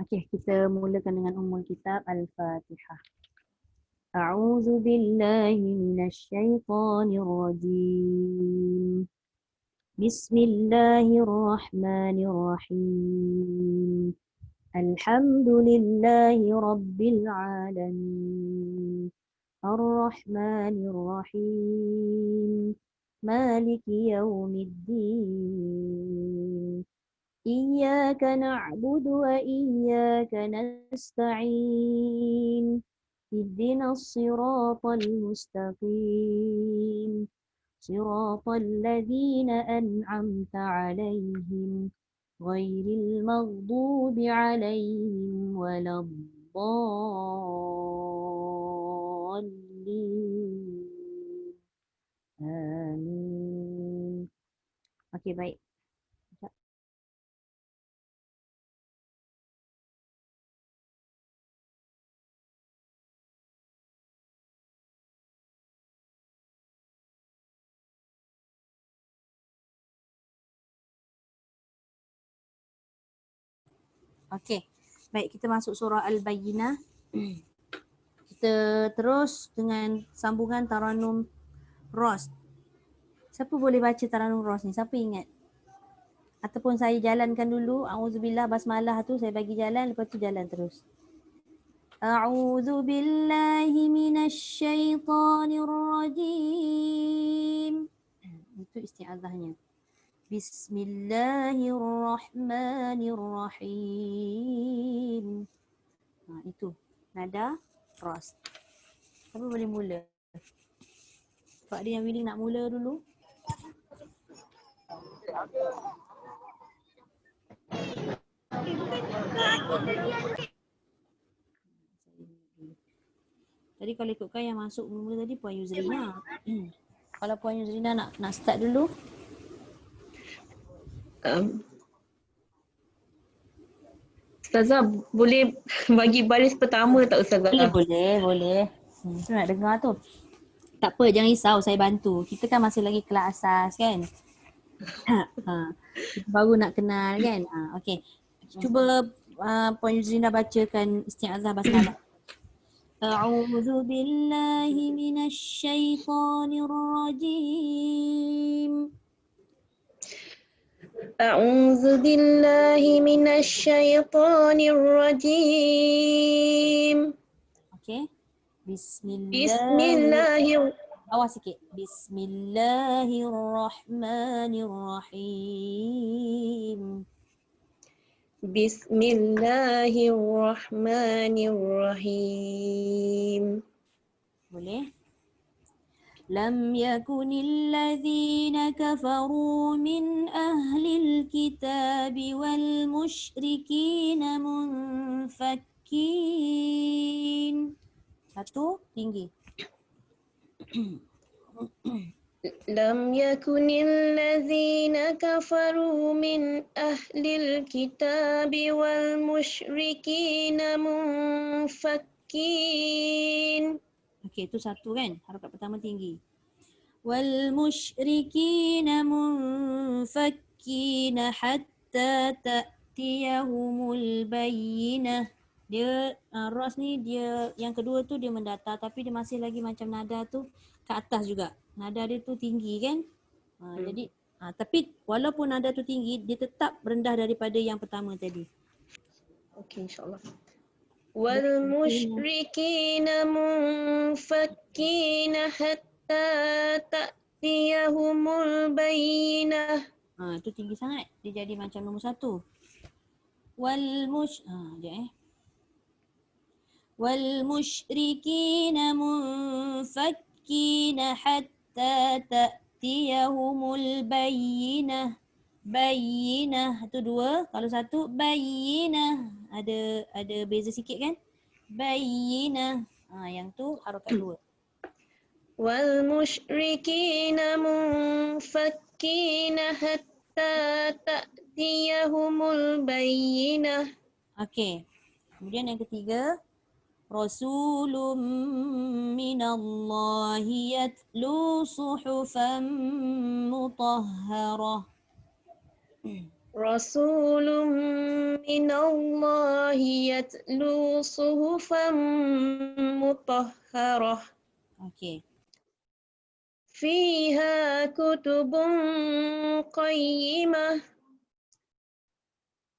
Okey, kita mulakan dengan Ummul Kitab Al-Fatihah. A'udzu billahi minasy syaithanir rajim. Bismillahirrahmanirrahim. Alhamdulillahi rabbil alamin. Ar-Rahmanir Rahim. Maliki yaumiddin. إياك نعبد وإياك نستعين اهدنا الصراط المستقيم صراط الذين أنعمت عليهم غير المغضوب عليهم ولا الضالين آمين. Okey, baik. Okey, baik, kita masuk surah Al-Bayyinah. Kita terus dengan sambungan Taranum Ros. Siapa boleh baca Taranum Ros ni? Siapa ingat? Ataupun saya jalankan dulu, A'udzubillah basmalah tu saya bagi jalan, lepas tu jalan terus. A'udzu billahi minasy syaithanir rajim. Itu isti'adzahnya. Bismillahirrahmanirrahim. Itu nada ras. Siapa boleh mula? Pak dia yang willing nak mula dulu. Tadi kalau ikutkan yang masuk mula tadi Puan Yuzrina. Kalau Puan Yuzrina nak start dulu. Ustazah boleh bagi baris pertama tak Ustazah? Boleh. Tu nak dengar tu. Tak apa, jangan risau, saya bantu. Kita kan masih lagi kelas asas kan. Kita baru nak kenal kan. Okey. Cuba Puan Yuzrina bacakan isti'adzah basmalah. A'udzu billahi minasy syaithanir rajim. A'udzu billahi minasy syaithanir rajim. Okey. Bismillahirrahmanirrahim. Awas sikit. Bismillahirrahmanirrahim. Bismillahirrahmanirrahim. Boleh? Lam yakunil ladzina kafaru min ahlil kitabi wal musyrikina munfakkin. Satu, tinggi. Lam yakunil ladzina kafaru min ahlil kitabi wal musyrikina munfakkin. Okey, itu satu kan? Harakat pertama tinggi. Wal musyrikina munfakkina hatta ta'tiyahumul bayyinah. Dia ras ni dia yang kedua tu dia mendatar tapi dia masih lagi macam nada tu ke atas juga. Nada dia tu tinggi kan? Jadi tapi walaupun nada tu tinggi dia tetap rendah daripada yang pertama tadi. Okey, insyaAllah. Wal musyrikina munfakkina hatta ta'tiyahumul bayyinah. Itu tinggi sangat. Dia jadi macam nombor satu. Wal musyrikina munfakkina hatta ta'tiyahumul bayyinah. Bayyinah tu dua, kalau satu bayyinah ada beza sikit kan? Bayyinah. Yang tu harakat dua. Wal musyrikina munfakkina hatta ta'tiyahumul bayyinah. Okey. Kemudian yang ketiga, Rasulun minallahi yatlu suhufan mutahharah. Rasulun minallahi yatlu suhufan mutahharah. Okey. Fiha kutubun qayyimah.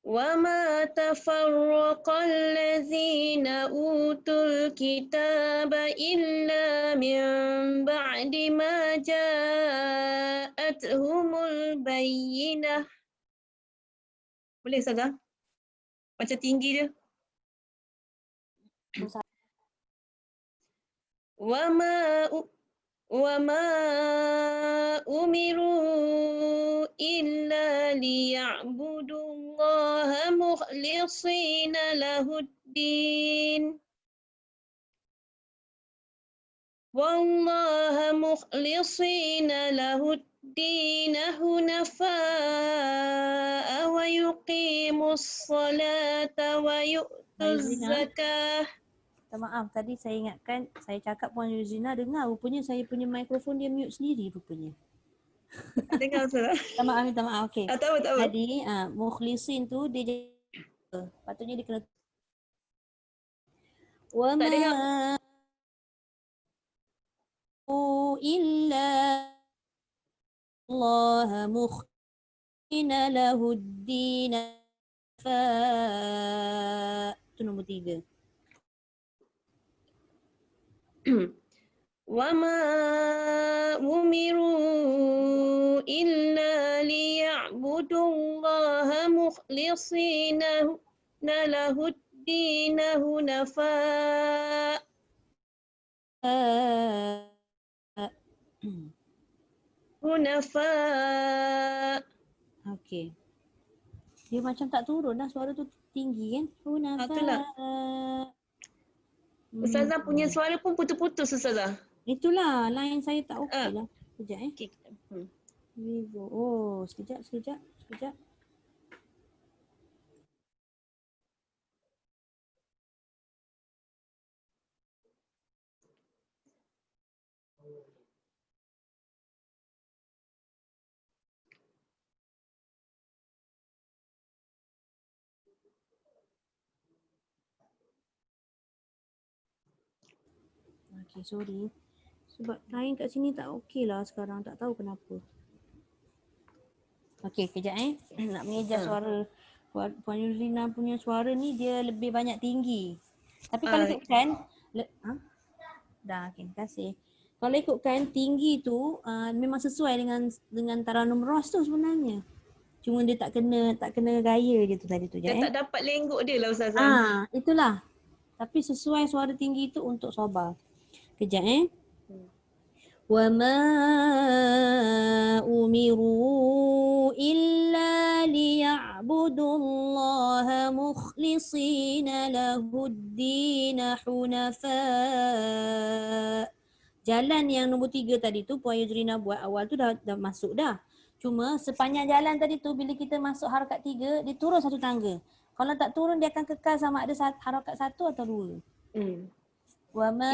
وما تفرق الذين أوتوا الكتاب إلا من بعد ما جاءتهم البينة. Boleh Ustazah? Macam tinggi dia. وما وما أمروا إلا ليعبدوا الله مخلصين له الدين والله مخلصين له الدين حنفاء ويقيموا الصلاة ويؤتوا الزكاة. Maaf, tadi saya ingatkan, saya cakap Puan Yuzina dengar, rupanya saya punya mikrofon dia mute sendiri rupanya. Dengar Ustazah. Minta maaf, okey. Tahu. Tadi mukhlisin tu dia patutnya dia kena wa Tak ma dengar. illa Allah mukhina lahu ad-din fa tu nombor 3. وما أمروا إلا ليعبدوا الله مخلصين له الدين حنفاء. Okey. Dia macam tak turun dah, suara tu tinggi kan? Itulah. Ustazah punya suara pun putus-putus Ustazah. Itulah, line saya tak okey lah. Sekejap Okay. Vivo. Oh, sekejap. Okay, sorry. Sebab line kat sini tak okey lah sekarang. Tak tahu kenapa. Okay, kejap nak mengejar suara. Puan Yuzina punya suara ni dia lebih banyak tinggi. Tapi kalau ikutkan, dah, okay, terima kasih. Kalau ikutkan tinggi tu memang sesuai dengan Taranum Ros tu sebenarnya. Cuma dia tak kena gaya je tu tadi tu je. Dia tak dapat lenggok dia lah Ustazah. Itulah. Tapi sesuai suara tinggi tu untuk Sabah. Kejap wa ma umiru illa liya'budullaha mukhlishina lahuddin hunafa. Jalan yang nombor 3 tadi tu Puan Yuzrina buat awal tu dah masuk dah. Cuma sepanjang jalan tadi tu bila kita masuk harakat 3 dia turun satu tangga. Kalau tak turun dia akan kekal sama ada harakat 1 atau 2. Wa ma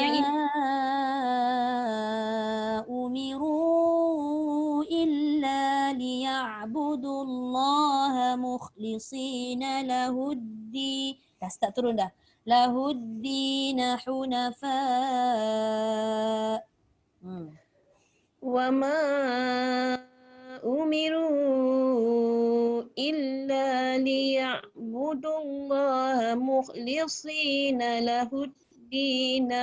umiru illa liya'budullaha mukhlishina lahuddin. Dah start turun dah. Lahuddin hunafa. Wa ma umiru illa liya'budullaha mukhlishina lahuddin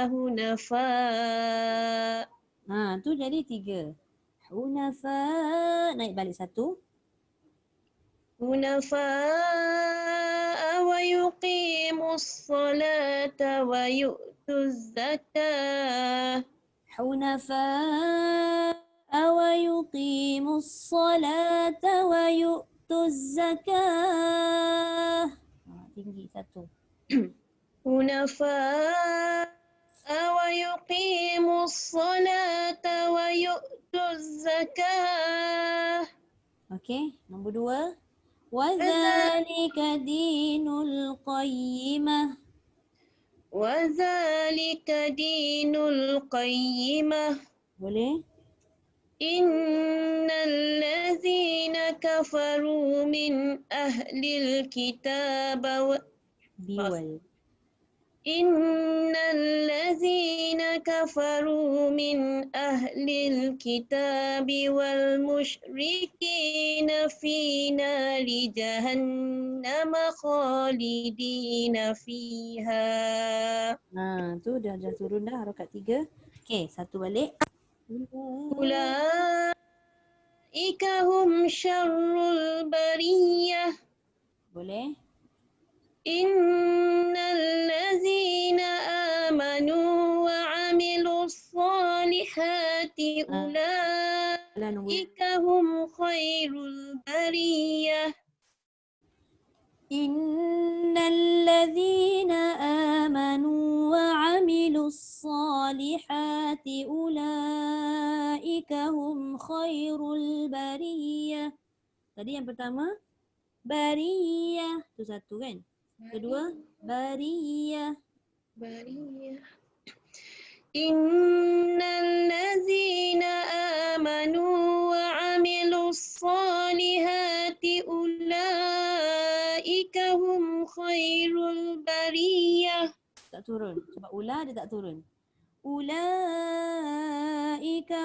hunafa. Tu jadi 3. Hunafa, naik balik 1. Hunafa wa yuqimus salata wa yu'tuz zakah. حنفاء ويقيموا الصلاة ويؤتوا الزكاة. Tinggi 1. حنفاء ويقيموا الصلاة ويؤتوا الزكاة. Okey, nombor 2. وذلك دين القيمة. وذلك دين القيمة. Boleh? الذين كفروا من أهل الكتاب Biwal. إن الذين كفروا من أهل الكتاب والمشركين في نار جهنم خالدين فيها. Tu dah turun dah harakat 3. Okey, satu balik. أولئك هم شر البرية Boleh? إن الذين آمنوا وعملوا الصالحات أولئك هم خير البرية إن الذين آمنوا وعملوا الصالحات أولئك هم خير البرية. Tadi yang pertama bariyah, tu satu kan? Kedua bariyah. إن الذين آمنوا وعملوا الصالحات أولئك هم خير البرية. Tak turun. Sebab ula dia tak turun. Ulaika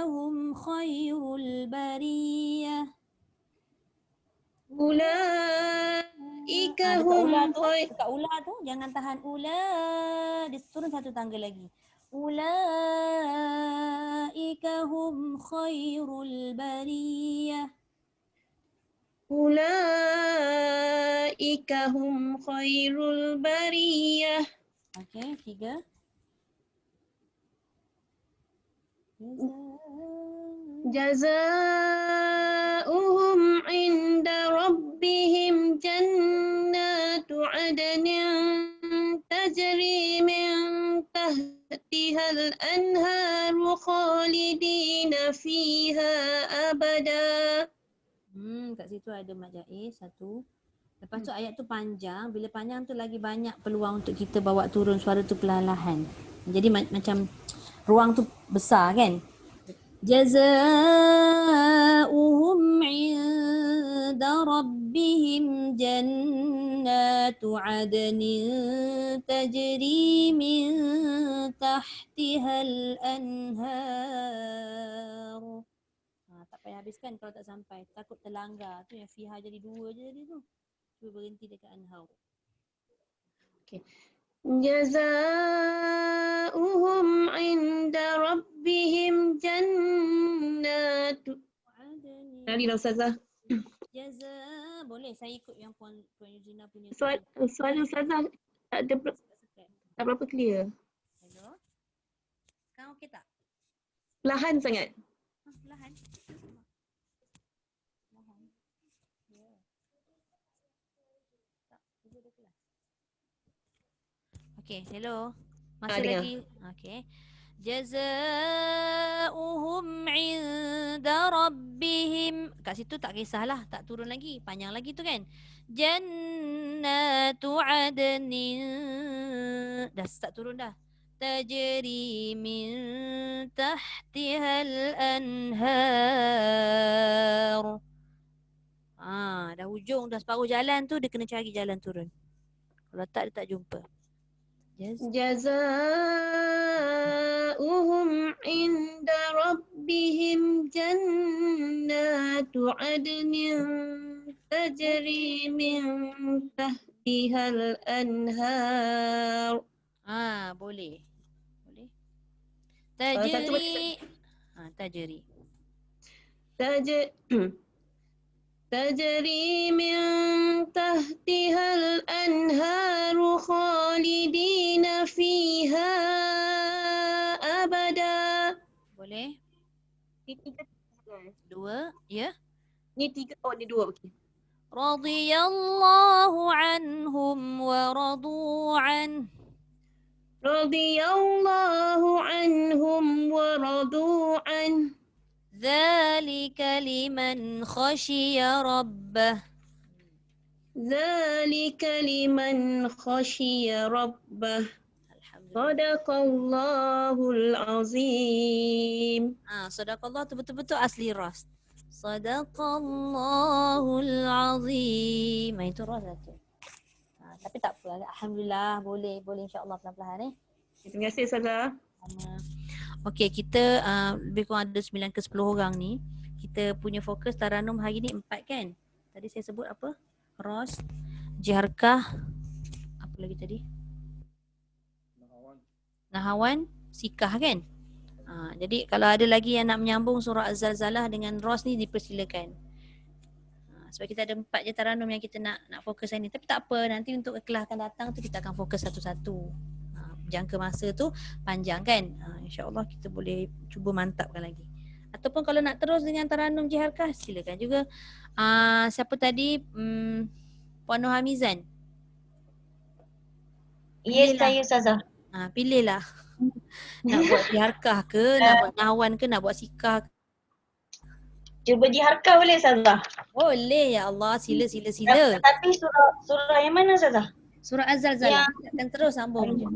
hum khairul bariyah. أولئك Dekat هم ula tu, خير. dekat ula tu jangan tahan ula. Dia turun satu tangga lagi. Ulaika hum khairul bariyah. أولئك هم خير البرية. Okey, 3. جزاؤهم عند ربهم جنات عدن تجري من تحتها الأنهار خالدين فيها أبدا. Kat situ ada Mak Jais satu. Lepas tu ayat tu panjang. Bila panjang tu lagi banyak peluang untuk kita bawa turun suara tu perlahan-lahan. Jadi macam ruang tu besar kan? Jazaa'uhum 'inda rabbihim jannatu 'adnin tajri min tahtihal anhar. Tak payah habiskan kalau tak sampai. Takut terlanggar. Tu yang fiha jadi 2 je tadi tu. Cuba berhenti dekat anhar. جزاؤهم عند ربهم جنات. Tadi Ustazah. Jaza. Boleh saya ikut yang Puan Yuzina punya. Suara Ustazah tak berapa clear. Hello. Sekarang okey tak? Perlahan sangat. Perlahan. Okey, hello. Masih lagi. Okey. Jazaa'uhum 'inda rabbihim. Kat situ tak kisahlah, tak turun lagi. Panjang lagi tu kan. Jannatu 'adnin. Dah tak turun dah. Tajri min tahtihal anhar. Dah hujung, dah separuh jalan tu dia kena cari jalan turun. Kalau tak dia tak jumpa. جزاؤهم عند ربهم جنات عدن تجري من تحتها الأنهار. Boleh. Tajri. Tajri. تجري من تحتها الأنهار خالدين فيها أبدا. Boleh? Ini 3, 2, ya? Ini 3, ini 2, okey. Radiyallahu anhum wa radu an. Radiyallahu anhum wa radu an. Dzalika liman khashiya rabbah. ذلك لمن خشي ربه. Sadaqallahul azim. Sadaqallah tu betul-betul asli Ros. Sadaqallahul azim. Itu Ros lah tu. Tapi tak apa. Alhamdulillah boleh insya-Allah pelan-pelan Terima kasih Ustazah. Okey, kita lebih kurang ada 9 ke 10 orang ni. Kita punya fokus Taranum hari ni 4 kan? Tadi saya sebut apa? Ros, Jiharkah, apa lagi tadi? Nahawan, Sikah kan? Jadi kalau ada lagi yang nak menyambung surah Az-Zalzalah dengan Ros ni dipersilakan. Sebab kita ada 4 je Taranum yang kita nak fokus hari ni. Tapi tak apa, nanti untuk kelas akan datang tu kita akan fokus satu-satu. Jangka masa tu panjang kan? InsyaAllah kita boleh cuba mantapkan lagi. Ataupun kalau nak terus dengan Taranum Jiharkah, silakan juga. Siapa tadi? Puan Nur Hamizan. Yes, saya Ustazah. Pilihlah. Nak buat Jiharkah ke, nak buat Nahawan ke, nak buat Sikah ke? Cuba Jiharkah boleh Ustazah? Boleh, ya Allah. Sila. Tapi surah yang mana Ustazah? Surah Az-Zalzalah. Kita akan terus sambung je.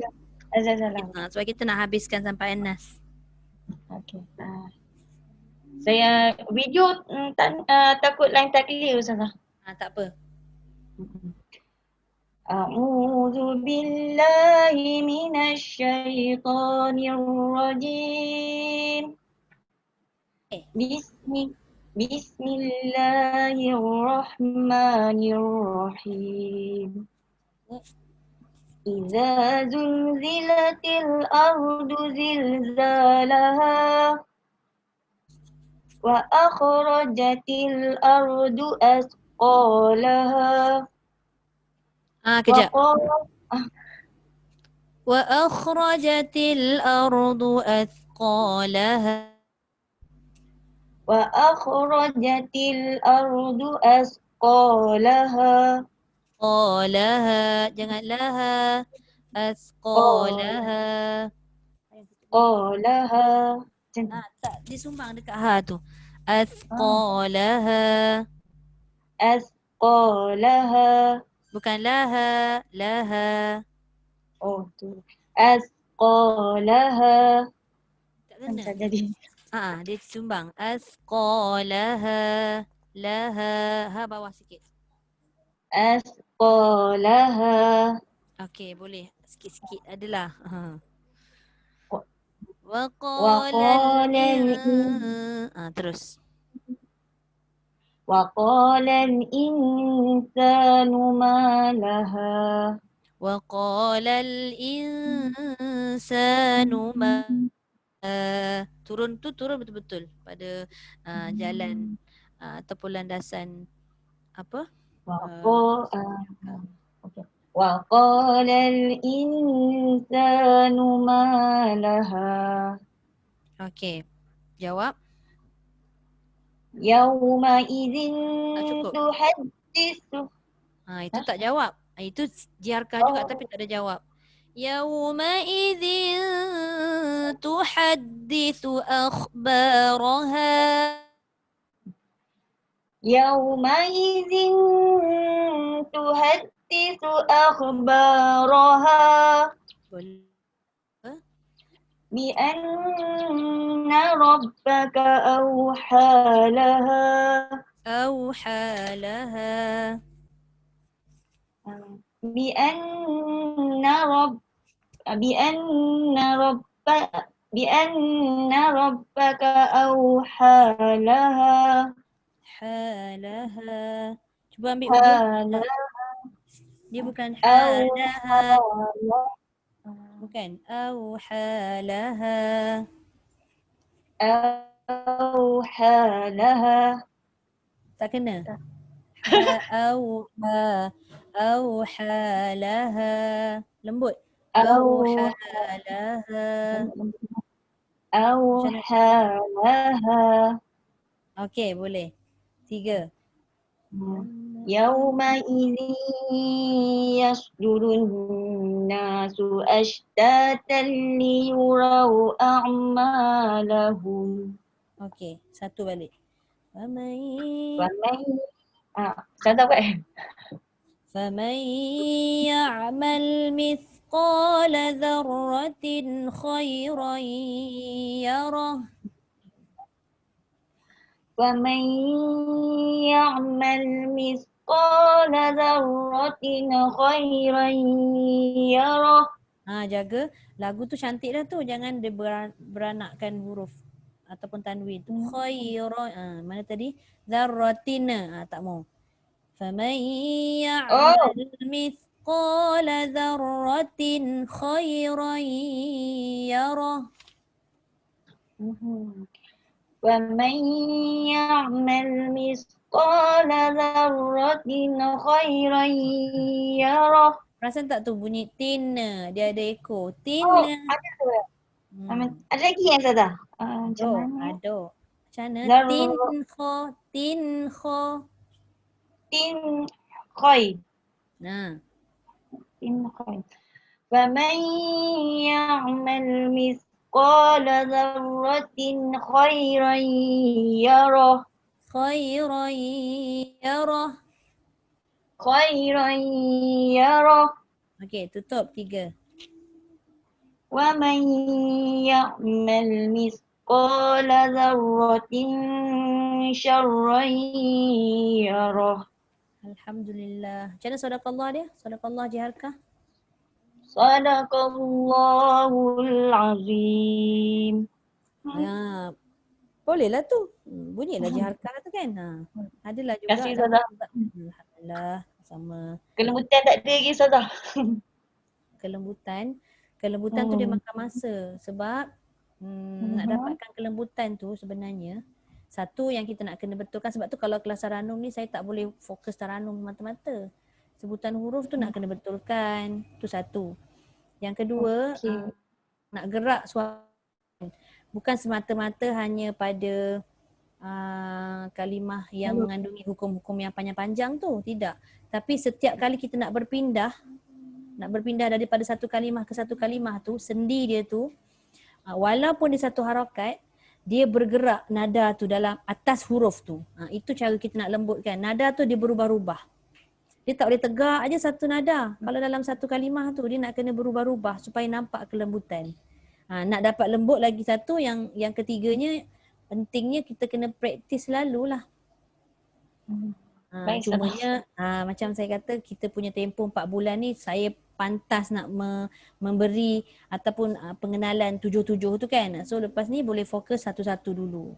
Azzazalah. Sebab kita nak habiskan sampai An-Nas. Okey. Saya video takut line tak clear Ustazah. Tak apa. A'udzu billahi minasy syaithanir rajim. Bismillahirrahmanirrahim. Idza zulzilatil ardu zilzalaha wa akhrajatil ardu asqalaha. Kejap. Wa akhrajatil ardu athqalaha. Wa akhrajatil ardu asqalaha. Qalaha, jangan laha. Asqalaha. Qalaha. Tak disumbang dekat ha tu. Asqalaha. Asqalaha. Bukan laha, laha. Oh tu. Asqalaha. Tak kena. Bisa jadi. Dia sumbang. Asqalaha. Laha. Ha bawah sikit. Asqalaha. Okey, boleh. Sikit-sikit adalah. Wa Waqala terus. Wa qala al-insanu ma laha. Wa qala al-insanu ma turun betul-betul pada jalan ataupun landasan apa? Wa qala al-insanu ma laha. Okey. Jawab. Yauma idzin cukup. tuhaddisu. Itu tak jawab. Itu Jiharkah juga tapi tak ada jawab. Yauma idzin tuhadditsu akhbaraha. Yauma idzin tuhaddisu akhbaraha. Boleh. Bi anna rabbaka awha laha. Awha laha. Bi anna rabbaka awha laha. Halaha. Cuba ambil dia bukan halaha. Bukan. Awhalaha. Awhalaha. Tak kena. Awhalaha. Lembut. Awhalaha. Awhalaha. Okey, boleh. 3. Yauma idzin yasdurun nasu ashtatan liyurau a'malahum. Okey, satu balik. Faman Saya tahu kan? ya'mal مثقال ذرة خيرا يره. ومن يعمل مثقال ذرة خيرا يره. Jaga lagu tu cantik dah tu, jangan dia beranakkan huruf ataupun tanwin tu. Khairan, mana tadi? Dzarratin, tak mau. Faman ya'mal mithqala dzarratin khairan yarah. ومن يعمل مثقال ذرة خيرا يره. Perasan tak tu bunyi tina, dia ada ekor. Oh, Tina. ada tu. Ada lagi yang Ustazah? Macam mana? Ada. Macam mana? Zarratin Tinho. khoy. Nah. Tin khoy. فمن يعمل مثقال ذرة خيرا يره. Khairan yarah. خيرا يره. Okey, tutup 3. ومن يعمل مثقال ذرة شرا يره. Alhamdulillah. Macam mana sadaqallah dia? Sadaqallah jiharkah? Sadaqallahul azim. Bolehlah tu. Bunyilah jiharkah tu kan. Adalah juga. Kasih Ustazah. Alhamdulillah. Sama Kelembutan tak ada lagi Ustazah. kelembutan. Kelembutan tu dia makan masa. Sebab nak dapatkan kelembutan tu sebenarnya, satu yang kita nak kena betulkan, sebab tu kalau kelas taranum ni saya tak boleh fokus taranum mata-mata. Sebutan huruf tu nak kena betulkan. Tu satu. Yang kedua, nak gerak suara. Bukan semata-mata hanya pada kalimah yang mengandungi hukum-hukum yang panjang-panjang tu. Tidak. Tapi setiap kali kita nak berpindah daripada satu kalimah ke satu kalimah tu, sendi dia tu, walaupun dia satu harakat, dia bergerak nada tu dalam atas huruf tu. Itu cara kita nak lembutkan. Nada tu dia berubah-ubah. Dia tak boleh tegak aja satu nada. Kalau dalam satu kalimah tu dia nak kena berubah-ubah supaya nampak kelembutan. Nak dapat lembut lagi satu, yang ketiganya pentingnya kita kena praktis selalulah. Cumanya macam saya kata, kita punya tempoh 4 bulan ni saya pantas nak memberi ataupun pengenalan 7 tu kan. So lepas ni boleh fokus satu-satu dulu.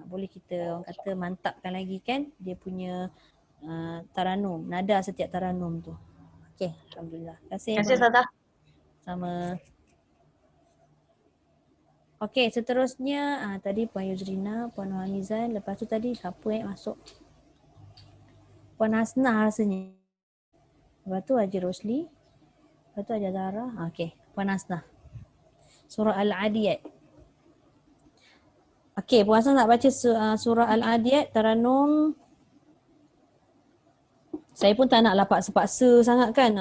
Boleh kita orang kata mantapkan lagi kan dia punya taranum, nada setiap taranum tu. Okey, alhamdulillah. Terima kasih Ustazah. Sama. Okey, seterusnya tadi Puan Yuzrina, Puan Hamizan, lepas tu tadi siapa masuk? Puan Hasnah rasanya. Lepas tu Haji Rosli. Lepas tu Haji Zahra. Okey, Puan Hasnah. Surah Al-Adiyat. Okey, Puan Hasnah nak baca surah Al-Adiyat, taranum. Saya pun tak nak paksa sangat kan.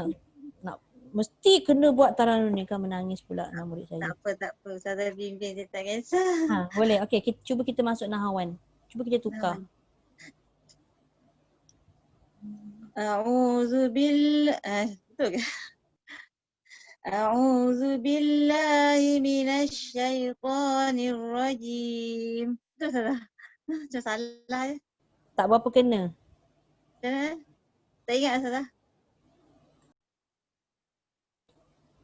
Nak mesti kena buat taranum ni, kan menangis pula anak murid saya. Tak apa. Ustazah bimbing je, tak kisah. Boleh. Okey, cuba kita masuk nahawan. Cuba kita tukar. A'udzu billahi minasy syaithanir rajim. Betul salah. Macam salah ya. Tak berapa kena. Macam mana? Tak ingat salah.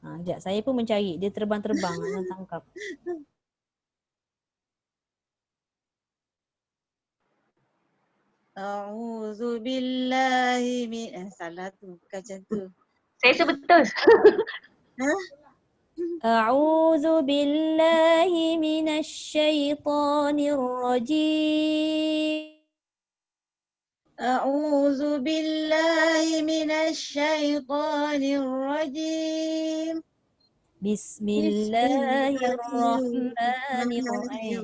Sekejap, saya pun mencari. Dia terbang-terbang nak tangkap. A'udzu billahi salah tu, bukan macam tu. Saya rasa betul. A'udzu billahi minasy syaithanir rajim. A'udzu billahi minasy syaithanir rajim. Bismillahirrahmanirrahim.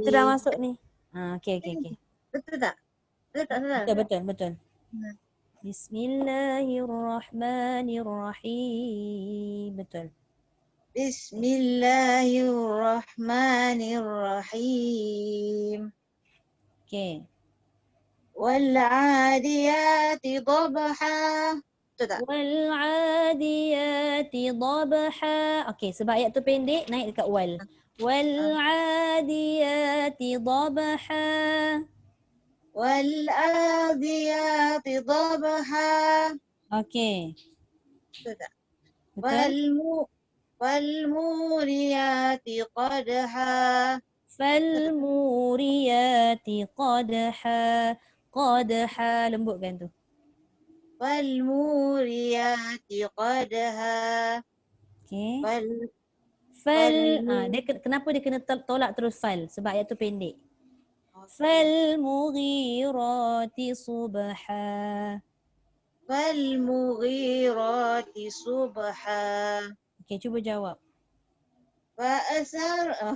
Itu dah masuk ni. Okey. Betul tak? Betul tak salah? Betul. Bismillahirrahmanirrahim. Betul. Bismillahirrahmanirrahim. Okey. Wal 'adiyati dhabha. Betul tak? Wal'adiyati dhabha. Okey, sebab ayat tu pendek, naik dekat wal. Wal'adiyati dhabha. Wal'adiyati dhabha. Okey, Betul tak? betul? Walmuriyati qadha. Falmuriyati qadha. Qadha, lembutkan tu. Walmuriyati qadha. Okey. Wal Fal, walmu. kenapa dia kena tolak terus fal? Sebab ayat tu pendek. Okey. Falmughirati subha. Falmughirati subha. Okey, cuba jawab.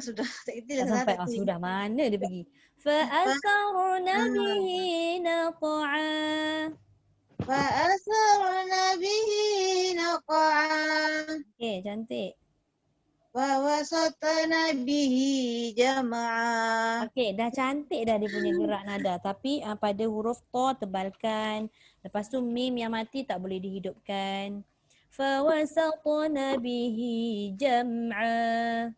Sudah tak kita Tak dah sampai. tak tinggi. Sudah. Mana dia pergi? Fa'asarna bihi naqa'a. Fa'asarna bihi naqa'a. Okey, cantik. Wa wasatna bihi jama'a. Okey, dah cantik dah dia punya gerak nada. Tapi pada huruf to tebalkan. Lepas tu mim yang mati tak boleh dihidupkan. Fawasatna bihi jam'a.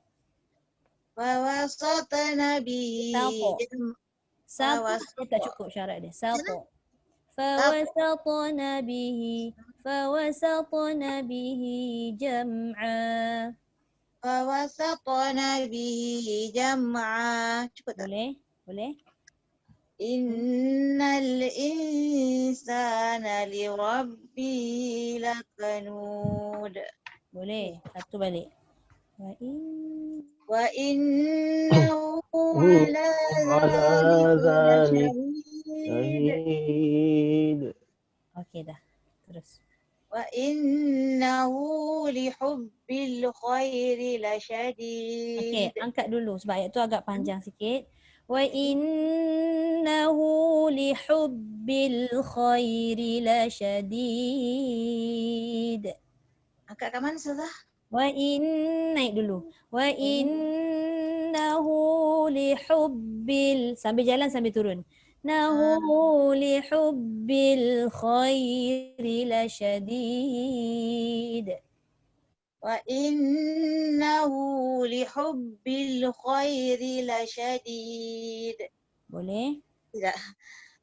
Wa wasatna bihi Sato. jama'a. Sato dia tak cukup syarat dia. Sato. Fawasatna bihi jam'a. Wa wasatna bihi jama'a. Cukup tak? Boleh? Boleh? Innal insana li rabbihi lakanud. Boleh. Satu balik. Wa in. Wa innahu ala على dhalika ذلك lashahid. شهيد. Okey dah. Terus. Wa innahu li hubbil khairi lasyadid. Okey, angkat dulu sebab ayat tu agak panjang sikit. Wa innahu li hubbil khairi lasyadid. Angkat kat mana Ustazah? Naik dulu. Wa innahu li hubbil, sambil jalan sambil turun. Nahu li hubbil khairi lasyadid. Wa innahu li hubbil khairi lasyadid. Boleh? Tidak.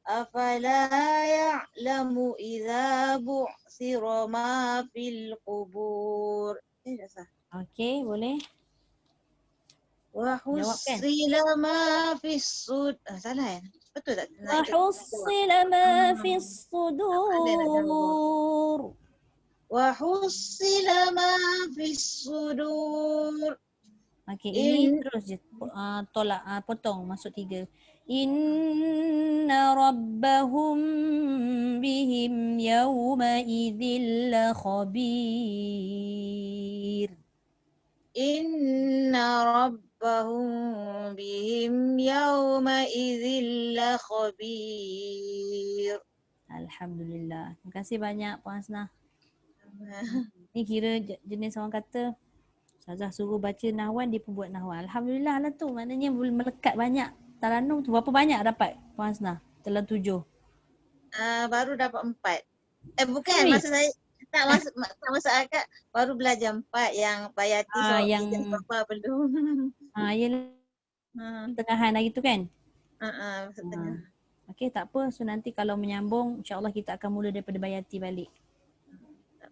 Afala ya'lamu idza bu'sira ma fil qubur. Dah sah. Okey, boleh? Wa Jawabkan. hussila ma fis sud. Salah ya? Betul tak? Wa hussila ma fis sudur. Wa hussila ma fis sudur. Okey, ini terus je tolak, potong masuk 3. Inna rabbahum bihim yawma idzil la khabir. Inna rabbahum bihim yawma idzil la khabir. Alhamdulillah. Terima kasih banyak Puan Hasnah. Ni kira jenis orang kata Ustazah suruh baca nahwan, dia pun buat nahwan. Alhamdulillah lah tu. Maknanya boleh melekat banyak. Taranum tu berapa banyak dapat Puan Hasnah? Dalam 7. Baru dapat 4. Bukan, Ui. masa saya tak masuk akad baru belajar 4 yang Bayati Yang apa belum. yang tengahan hari tu kan? Setengah. Okey, tak apa. So nanti kalau menyambung, insyaAllah kita akan mula daripada Bayati balik.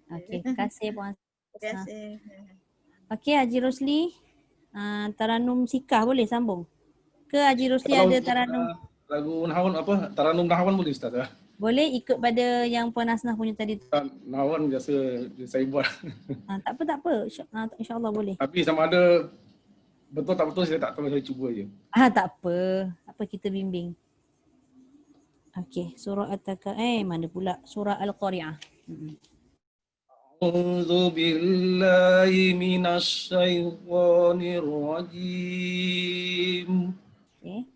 Okey, terima kasih Puan Terima Hasnah. kasih. Okey, Haji Rosli. Taranum Sikah boleh sambung? Ke Haji Rosli ada taranum? Lagu Nahwan apa? Taranum Nahwan boleh Ustaz? Boleh ikut pada yang Puan Hasnah punya tadi tu. Nahwan biasa saya buat. Tak apa. InsyaAllah boleh. Tapi sama ada betul tak betul saya tak tahu, saya cuba je. Tak apa. Tak apa, kita bimbing. Okey, surah mana pula? Surah Al-Qari'ah. A'udzu billahi minasy syaithanir rajim. Okey.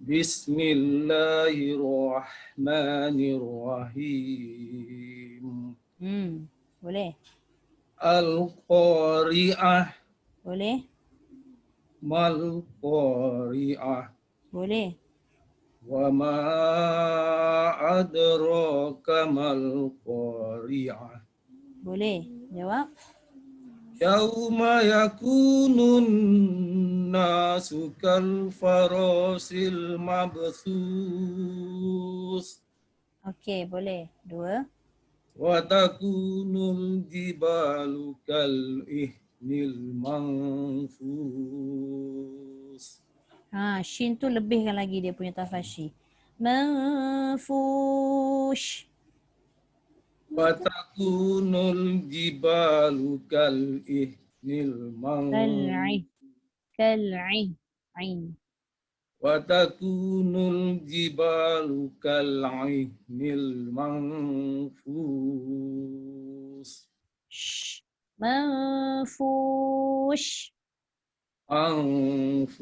Bismillahirrahmanirrahim. Boleh. Al-Qari'ah. Boleh. Mal-Qari'ah. Boleh. Wa ma adraka mal qari'ah. Boleh. Jawab. Yauma yakunun nasu kal farasil mabthus. Okey, boleh. 2. Wa takunul jibalu kal ihnil manfus. Shin tu lebihkan lagi dia punya tafashi. Manfush. Wa takunul jibalu kal ihnil Kal'i. Kal'i. Ain. Wa takunul jibalu kal ihnil manfus. Shh. Manfush. Anfus.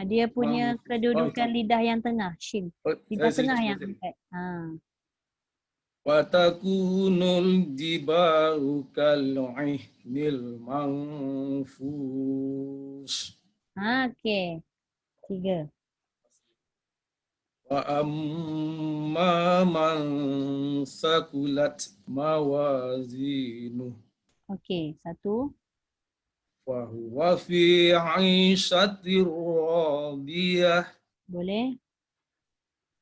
Dia punya kedudukan lidah yang tengah. Shin. Lidah tengah yang Saya angkat. wa takunul jibalu kal ihnil manfus. Okey. 3. Wa amma man sakulat mawazinu Okey. 1. fa huwa fi 'ishatir radiyah. Boleh.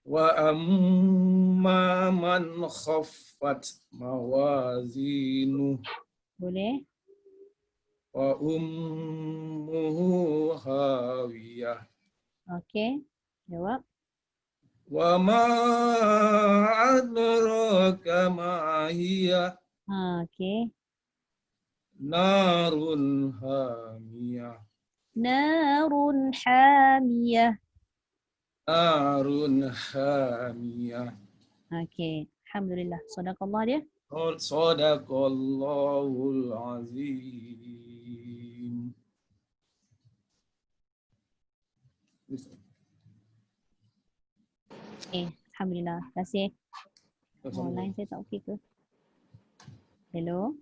Wa amma man khaffat mawazinu Boleh. wa ummuhu hawiyah. Okey. Jawab. Wa ma adraka ma hiya Okey. narun hamiyah. Narun hamiyah. Narun hamiyah. Okey. Alhamdulillah. Sadaqallah dia. Sadaqallahul azim. Alhamdulillah. Terima kasih. Line saya tak okey ke? Hello?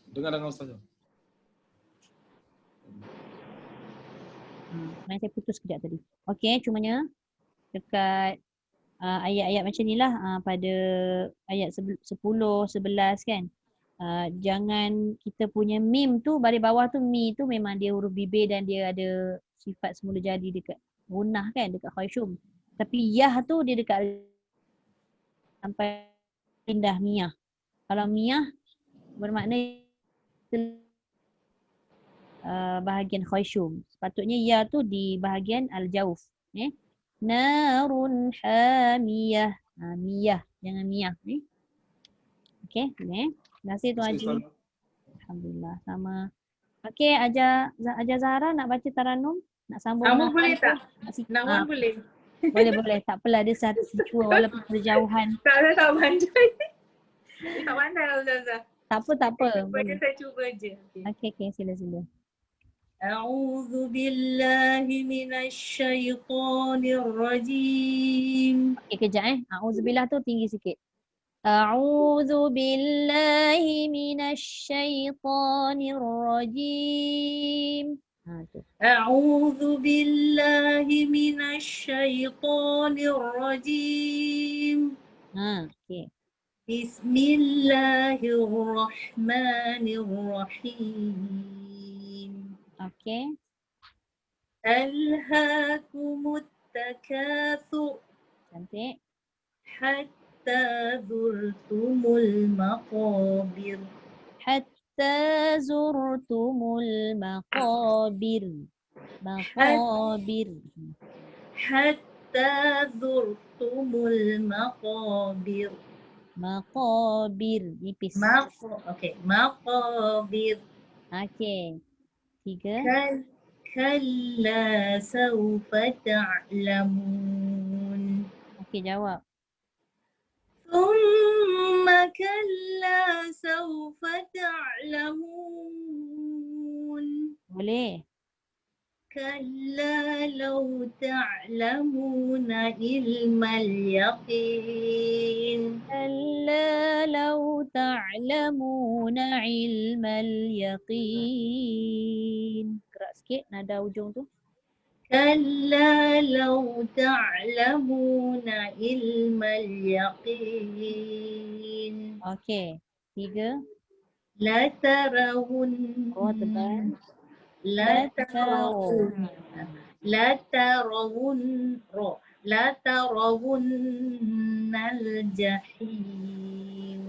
Dengar Ustaz. Line saya putus sekejap tadi. Okey, cumanya dekat ayat-ayat macam ni lah, pada ayat 10, 11 kan. Jangan kita punya mim tu, baris bawah tu mi tu memang dia huruf bibir dan dia ada sifat semula jadi dekat gunah kan, dekat khayshum. Tapi yah tu dia dekat sampai pindah miyah. Kalau miyah bermakna bahagian khayshum. Sepatutnya ya tu di bahagian al-jauf. Narun hamiyah. Miyah, jangan miyah. Okey, boleh. Terima kasih Tuan Haji. Alhamdulillah, sama. Okey, Ajar Zahra nak baca Taranum? Nak sambung Namun dengan boleh Hafal? tak? Namun boleh. Boleh. Tak apalah, dia satu siswa walaupun berjauhan. Tak pandai. Tak pandai lah Ustazah. Tak apa. Saya cuba je. Okey, sila. أعوذ بالله من الشيطان الرجيم. Okey, kejap A'udzubillah tu tinggi sikit. A'udzu billahi minasyaitonir rajim. Tu. أعوذ بالله من الشيطان الرجيم. Okey. بسم الله الرحمن الرحيم. Okey. ألهاكم التكاثر Cantik. حتى زرتم المقابر. Hatta zurtumul maqabir. حتى زرتم المقابر. Maqabir. Nipis. مقابر. Okey. 3. كلا سوف تعلمون. Okey, jawab. ثم كلا سوف تعلمون. Boleh. كلا لو تعلمون علم اليقين. Kalla law ta'lamuna ilmal yaqin. Gerak sikit nada ujung tu. كلا لو تعلمون علم اليقين Okey. 3. لترون Oh, tebal. لترون لترون لترون الجحيم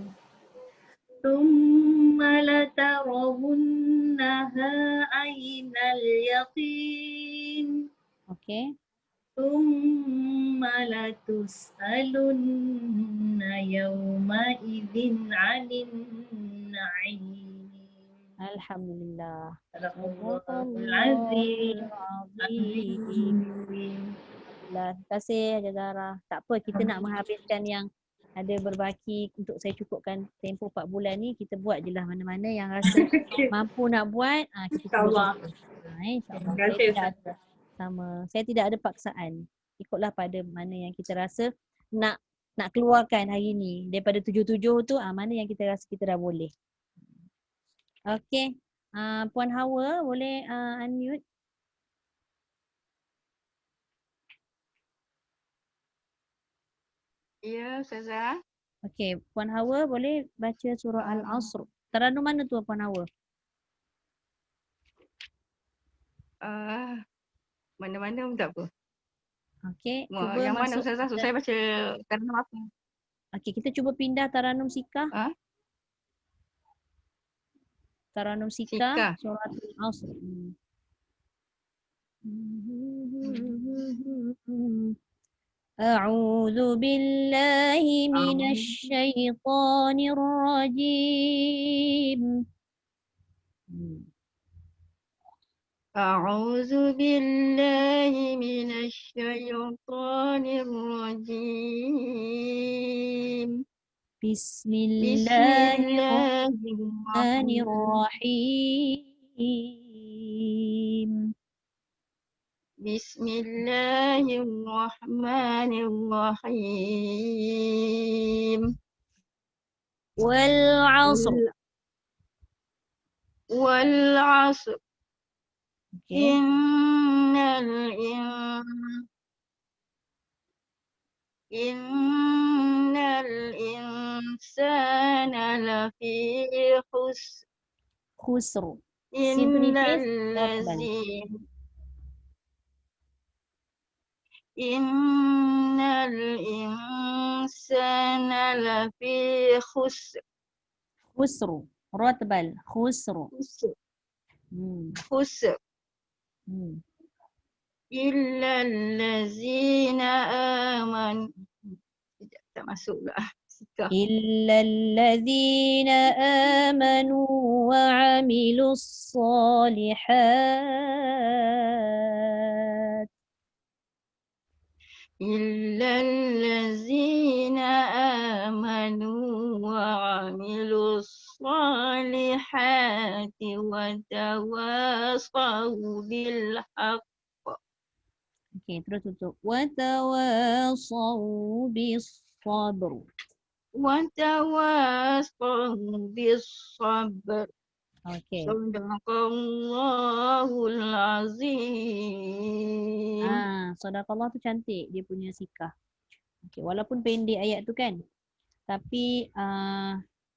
ثم لترونها عين اليقين Okey. ثم لتسألن يومئذ عن النعيم Alhamdulillah. Sadaqallahul azim. Azim. Alhamdulillah. Terima kasih Haja Zahra. Tak apa, kita nak menghabiskan yang ada berbaki untuk saya cukupkan tempoh 4 bulan ni. Kita buat je lah mana-mana yang rasa mampu nak buat. Kita InsyaAllah. InsyaAllah. Terima kasih, Ustaz. Saya tidak ada paksaan. Ikutlah pada mana yang kita rasa nak keluarkan hari ni. Daripada 7-7 tu, mana yang kita rasa kita dah boleh. Okey. Puan Hawa boleh unmute. Ya, Ustazah. Okey, Puan Hawa boleh baca surah Al-Asr. Taranum mana tu Puan Hawa? Mana-mana pun tak apa. Okey, cuba Yang mana masuk. Ustazah? Saya baca Taranum apa? Okey, kita cuba pindah Taranum Sikah. Taranum Sikah, Sikah. surah Al-Asr. أعوذ بالله من الشيطان الرجيم. أعوذ بالله من الشيطان الرجيم. بسم الله الرحمن الرحيم. بسم الله الرحمن الرحيم. والعصر. والعصر. Okay. إن الإنسان لفي خسر. خسر. إن الإنسان لفي خسر. خسر. رتبل. خسر. خسر. إلا الذين آمنوا. Tak masuk lah. إلا الذين آمنوا وعملوا الصالحات. إلا الذين آمنوا وعملوا الصالحات وتواصوا بالحق. Okey, terus tutup. وتواصوا بالصبر. وتواصوا بالصبر. Okey. Sadaqallahul azim. Sadaqallah tu cantik dia punya sikah. Okey, walaupun pendek ayat tu kan. Tapi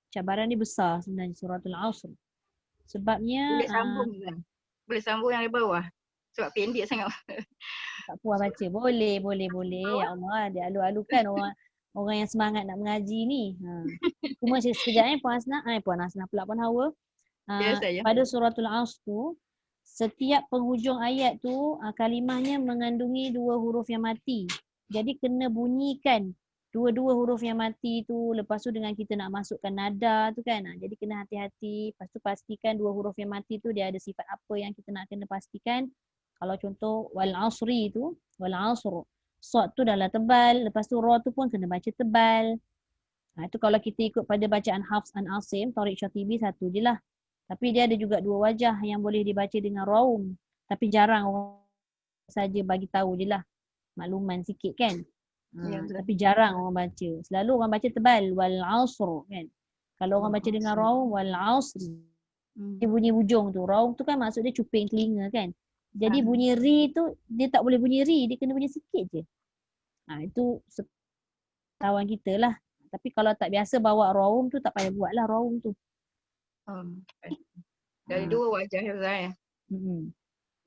cabaran ni besar sebenarnya suratul Asr. Sebabnya Boleh sambung kan? Boleh sambung yang di bawah. Sebab pendek sangat. tak puas baca. Boleh. Ya Allah, dia alu-alukan orang yang semangat nak mengaji ni. Cuma sekejap Puan Hasnah pula Puan Hawa. Pada suratul Asr tu, setiap penghujung ayat tu kalimahnya mengandungi 2 huruf yang mati. Jadi kena bunyikan 2 huruf yang mati tu. Lepas tu dengan kita nak masukkan nada tu kan. Jadi kena hati-hati. Lepas tu pastikan 2 huruf yang mati tu dia ada sifat apa yang kita nak kena pastikan. Kalau contoh wal asri tu, wal asr. Sod tu dah lah tebal. Lepas tu ra tu pun kena baca tebal. Itu kalau kita ikut pada bacaan Hafs an Asim, Tariq Syatibi satu je lah. Tapi dia ada juga 2 wajah yang boleh dibaca dengan raum. Tapi jarang orang saja bagi tahu je lah. Makluman sikit kan. Tapi jarang orang baca. Selalu orang baca tebal. Wal asr kan. Kalau orang baca dengan raum, wal asr. Dia bunyi hujung tu. Raum tu kan maksud dia cuping telinga kan. Jadi bunyi ri tu dia tak boleh bunyi ri, dia kena bunyi sikit je. Itu kawan kita lah. Tapi kalau tak biasa bawa raum tu tak payah buat lah raum tu. Dari Ah. dua wajah Ustaz. Hmm.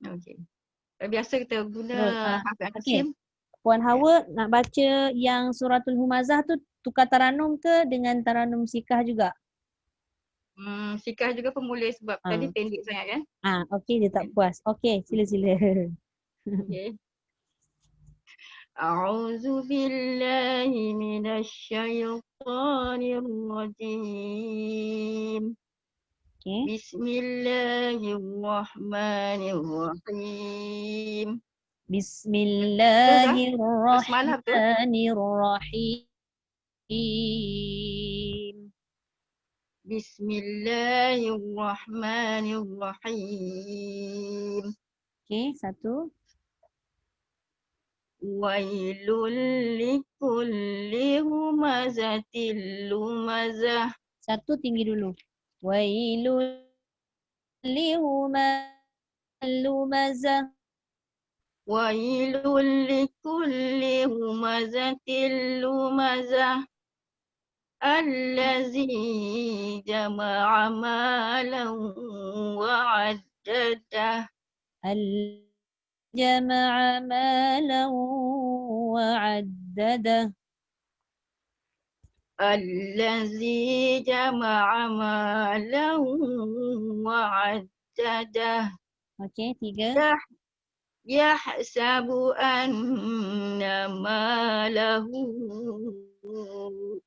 Okey. Biasa kita guna Terus, harf yang okey. qasim. Puan Hawa nak baca yang suratul Humazah tu tukar taranum ke dengan taranum sikah juga? Sikah juga pemulih sebab tadi pendek sangat kan. Okey dia tak puas. Okey, sila-sila. Okey. A'udzu billahi minasyaitonir rajim. Okey. Bismillahirrahmanirrahim. Bismillahirrahmanirrahim. Bismillahirrahmanirrahim. Okey, satu. Wailul likulli humazatil lumazah. Satu tinggi dulu. Wailul lumazah. Wailul likulli humazatil lumazah. Allazi jama'a malan wa 'addadah. Jama'a malan wa 'addadah. Allazi jama'a malan wa 'addadah. Okey, tiga. Yahsabu anna malahu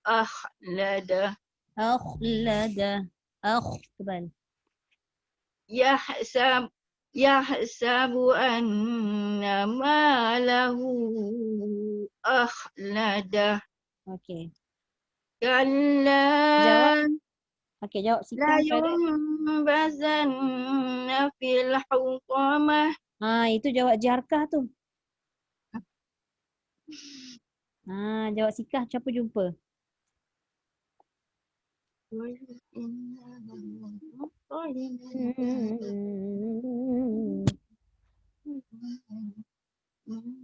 akhlada. Akhlada. Tebal. Yahsabu anna malahu akhlada. Okey. Kalla Okey, jawab la sikah pada. yumbazanna fil hutamah. Itu jawab jarkah tu. Jawab sikah siapa jumpa?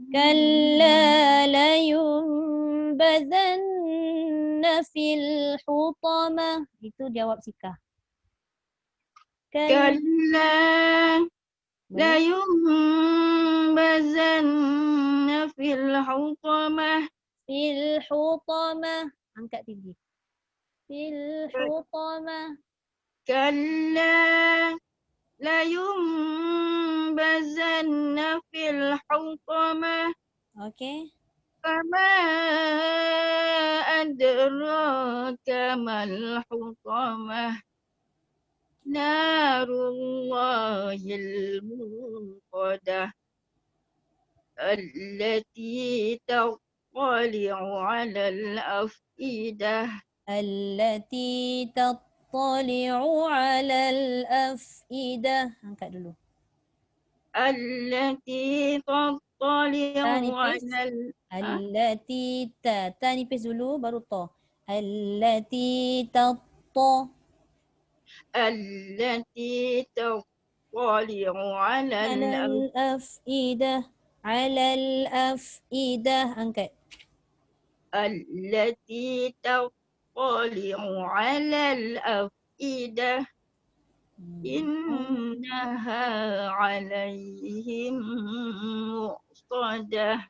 Kalla la yumbazanna fil hutamah. Itu jawab sikah. Kalla la yumbazanna fil hutamah. Fil hutamah. Angkat tinggi. Fil hutamah. Kalla la yumbazanna fil hutamah. Okey. Fama adraka mal hutamah. Narullahil muqadah. Allati tattali'u 'alal afidah. Allati tattali'u 'alal afidah. Angkat dulu. Allati tattali'u Nipis. 'alal Allati ta nipis dulu baru ta. Allati Allati tattali'u 'alal afidah. 'Alal afidah. Angkat. Allati tattali'u 'alal afidah. Innaha 'alaihim muqtadah.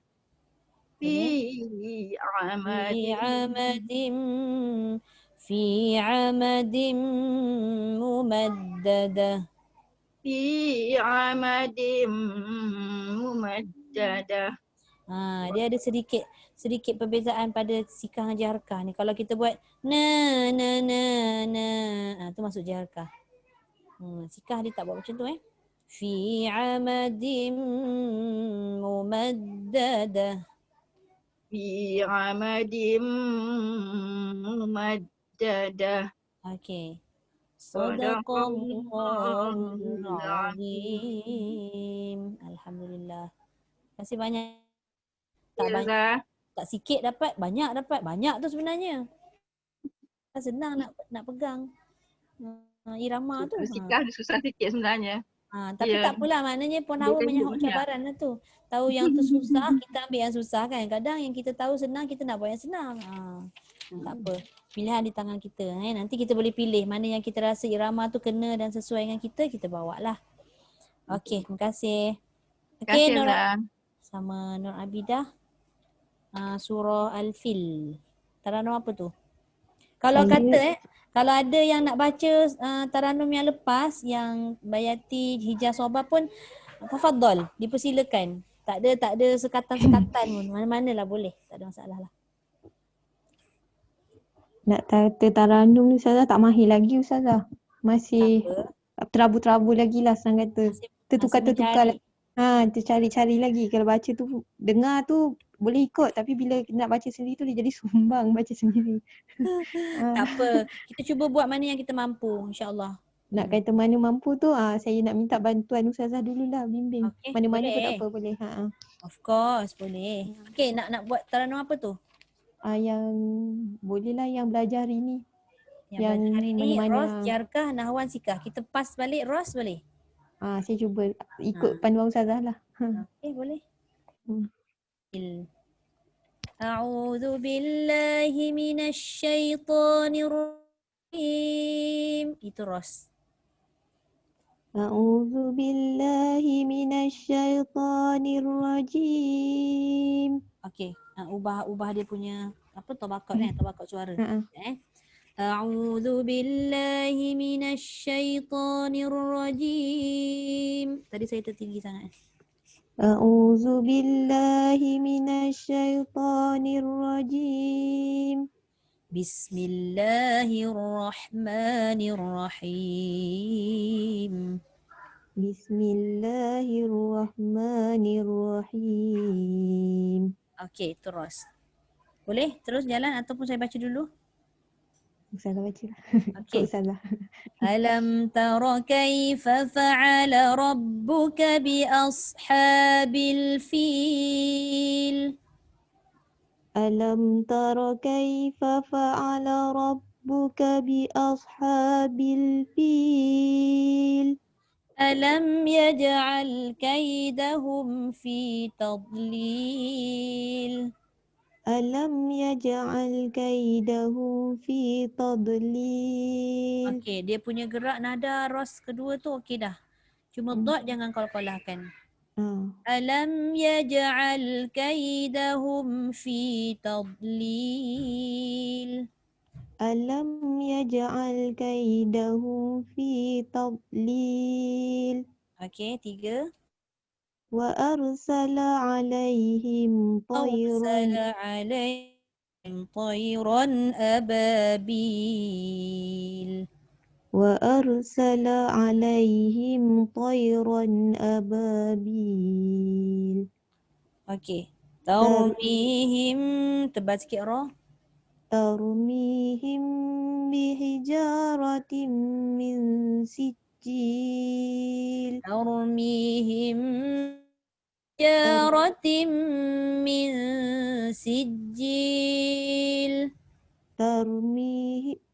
Fi amadin mumaddadah. Fi amadin mumaddadah. Dia ada sedikit perbezaan pada sikah dengan jarkah ni. Kalau kita buat na tu masuk jarkah. Sikah dia tak buat macam tu Fi amadin mumaddadah. Fi amadin mumaddadah. Okey. Sadaqallahul azim. Alhamdulillah. Terima kasih banyak. Tak banyak, tak sikit dapat, banyak dapat. Banyak tu sebenarnya. Senang nak pegang irama tu. Sikah dia susah sikit sebenarnya. Tapi Ya. tak apalah, maknanya Puan Dia Hawa kan menyahut dia cabaran lah tu. Tahu yang tu susah, kita ambil yang susah kan. Kadang yang kita tahu senang, kita nak buat yang senang. Tak apa. Pilihan di tangan kita. Nanti kita boleh pilih mana yang kita rasa irama tu kena dan sesuai dengan kita bawa lah. Okey, terima kasih. Terima Okey, kasih Nur Abra. sama Nur Abidah. Surah Al-Fil. Taranum apa tu? Kalau kalau ada yang nak baca taranum yang lepas yang Bayati Hijaz Sobah pun tafadhal, dipersilakan. Tak ada sekatan-sekatan pun. Mana-manalah boleh. Tak ada masalah lah. Nak kata taranum ni Ustazah tak mahir lagi Ustazah. Masih Tak apa. terabu-terabu lagi lah senang kata. Masih Tertukar-tertukar mencari. lah. Tercari-cari lagi. Kalau baca tu, dengar tu boleh ikut tapi bila nak baca sendiri tu dia jadi sumbang baca sendiri. Tak apa. Kita cuba buat mana yang kita mampu, insya-Allah. Nak kata mana mampu tu saya nak minta bantuan Ustazah dululah bimbing. Okey, Mana-mana pun boleh. tak apa boleh. Of course, boleh. Okey, nak buat taranum apa tu? Yang boleh lah yang belajar hari ni. Yang belajar hari ni, mana-mana. Ros, Jarkah, Nahwan, Sikah. Kita pass balik Ros boleh? Saya cuba ikut panduan Ustazah lah. Okey, boleh. Hmm. A'udzu billahi minasyaitonir rajim. Itu Ros. A'udzu billahi minasyaitonir rajim. Okey, ubah dia punya apa tabaqat tabaqat suara. A'udzu billahi minasyaitonir rajim. Tadi saya tertinggi sangat. A'udzu billahi minasyaitonir rajim. Bismillahirrahmanirrahim. Bismillahirrahmanirrahim. Okey, terus. Boleh terus jalan ataupun saya baca dulu? Ustazah baca lah. Okey. Ustazah. Alam tara kaifa fa'ala rabbuka bi ashabil fil. Alam tara kaifa fa'ala rabbuka bi ashabil fil. Alam yaj'al kaidahum fi tadlil. Alam yaj'al kaidahum fi tadlil. Okey, dia punya gerak nada ros kedua tu okey dah. Cuma dot jangan qalqalahkan. Alam yaj'al kaidahum fi tadlil. Alam yaj'al kaidahum fi tadlil. Okey, 3. Wa arsala alaihim tayran. Arsala alaihim tayran ababil. Wa arsala alaihim tayran ababil. Okey. Tarmihim, tebal sikit ra. Tarmihim bihijaratin min sijil. Tarmihim bihijaratin min sijil.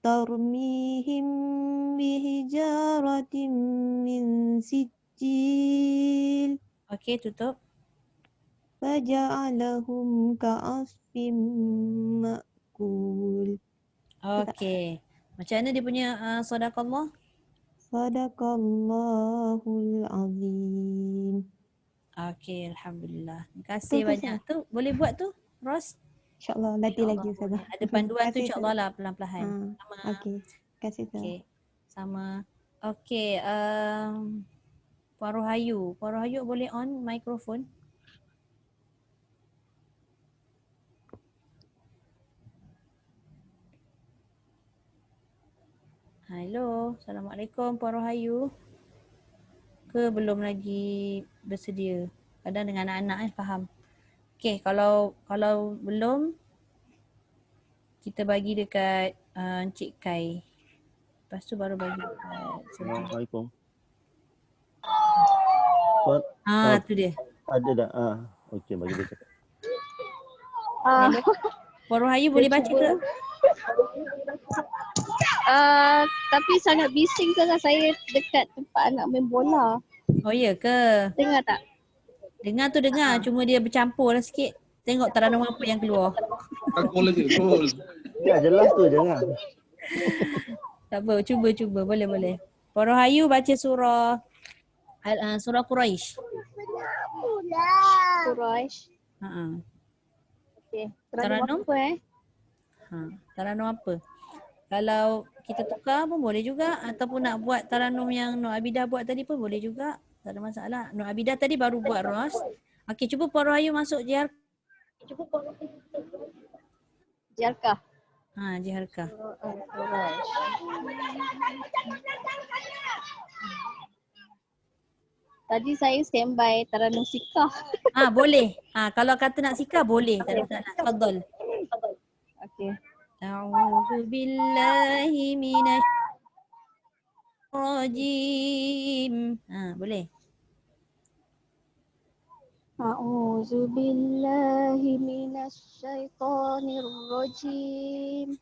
Tarmihim bihijaratin min sijil. Okey, tutup. Faja'alahum ka'asfim ma'kul. Okey. Macam mana dia punya sadaqallah? Sadaqallahul azim. Okey, alhamdulillah. Terima kasih banyak. Tu boleh buat tu, Ros? InsyaAllah latih lagi Ustazah. Ada panduan tu insya-Allah lah perlahan-lahan. Sama. Okey. Terima kasih Ustazah. Okey. Sama. Okey, Puan Rohayu. Puan Rohayu boleh on mikrofon? Hello, Assalamualaikum Puan Rohayu. Ke belum lagi bersedia? Kadang dengan anak-anak faham. Okey, kalau belum kita bagi dekat Encik Kai. Lepas tu baru bagi dekat Assalamualaikum. tu dia. Ada dah. Okey, bagi dia cakap. Puan Rohayu boleh baca ke? Tapi sangat bising sangat saya dekat tempat anak main bola. Oh ya ke? Dengar tak? Dengar tu dengar, cuma dia bercampur lah sikit. Tengok taranum apa yang keluar. Gol aja, gol. Ya jelas tu jangan. Tak apa, cuba. Boleh. Puan Rohayu baca surah surah Quraisy. Quraisy. Ha. Okey. Taranum? Apa Taranum apa? Kalau kita tukar pun boleh juga, ataupun nak buat taranum yang Nur Abidah buat tadi pun boleh juga. Tak ada masalah. Nur Abidah tadi baru buat Ros. Okey, cuba Puan Rohayu masuk Jarkah. Jiharkah. Quraisy. Tadi saya standby Taranum Sikah. Boleh. Kalau kata nak sikar boleh. Tak ada masalah. Fadhal. Okey. A'udzu billahi minasy rajim. Boleh. A'udzu billahi minasyaitonir rajim.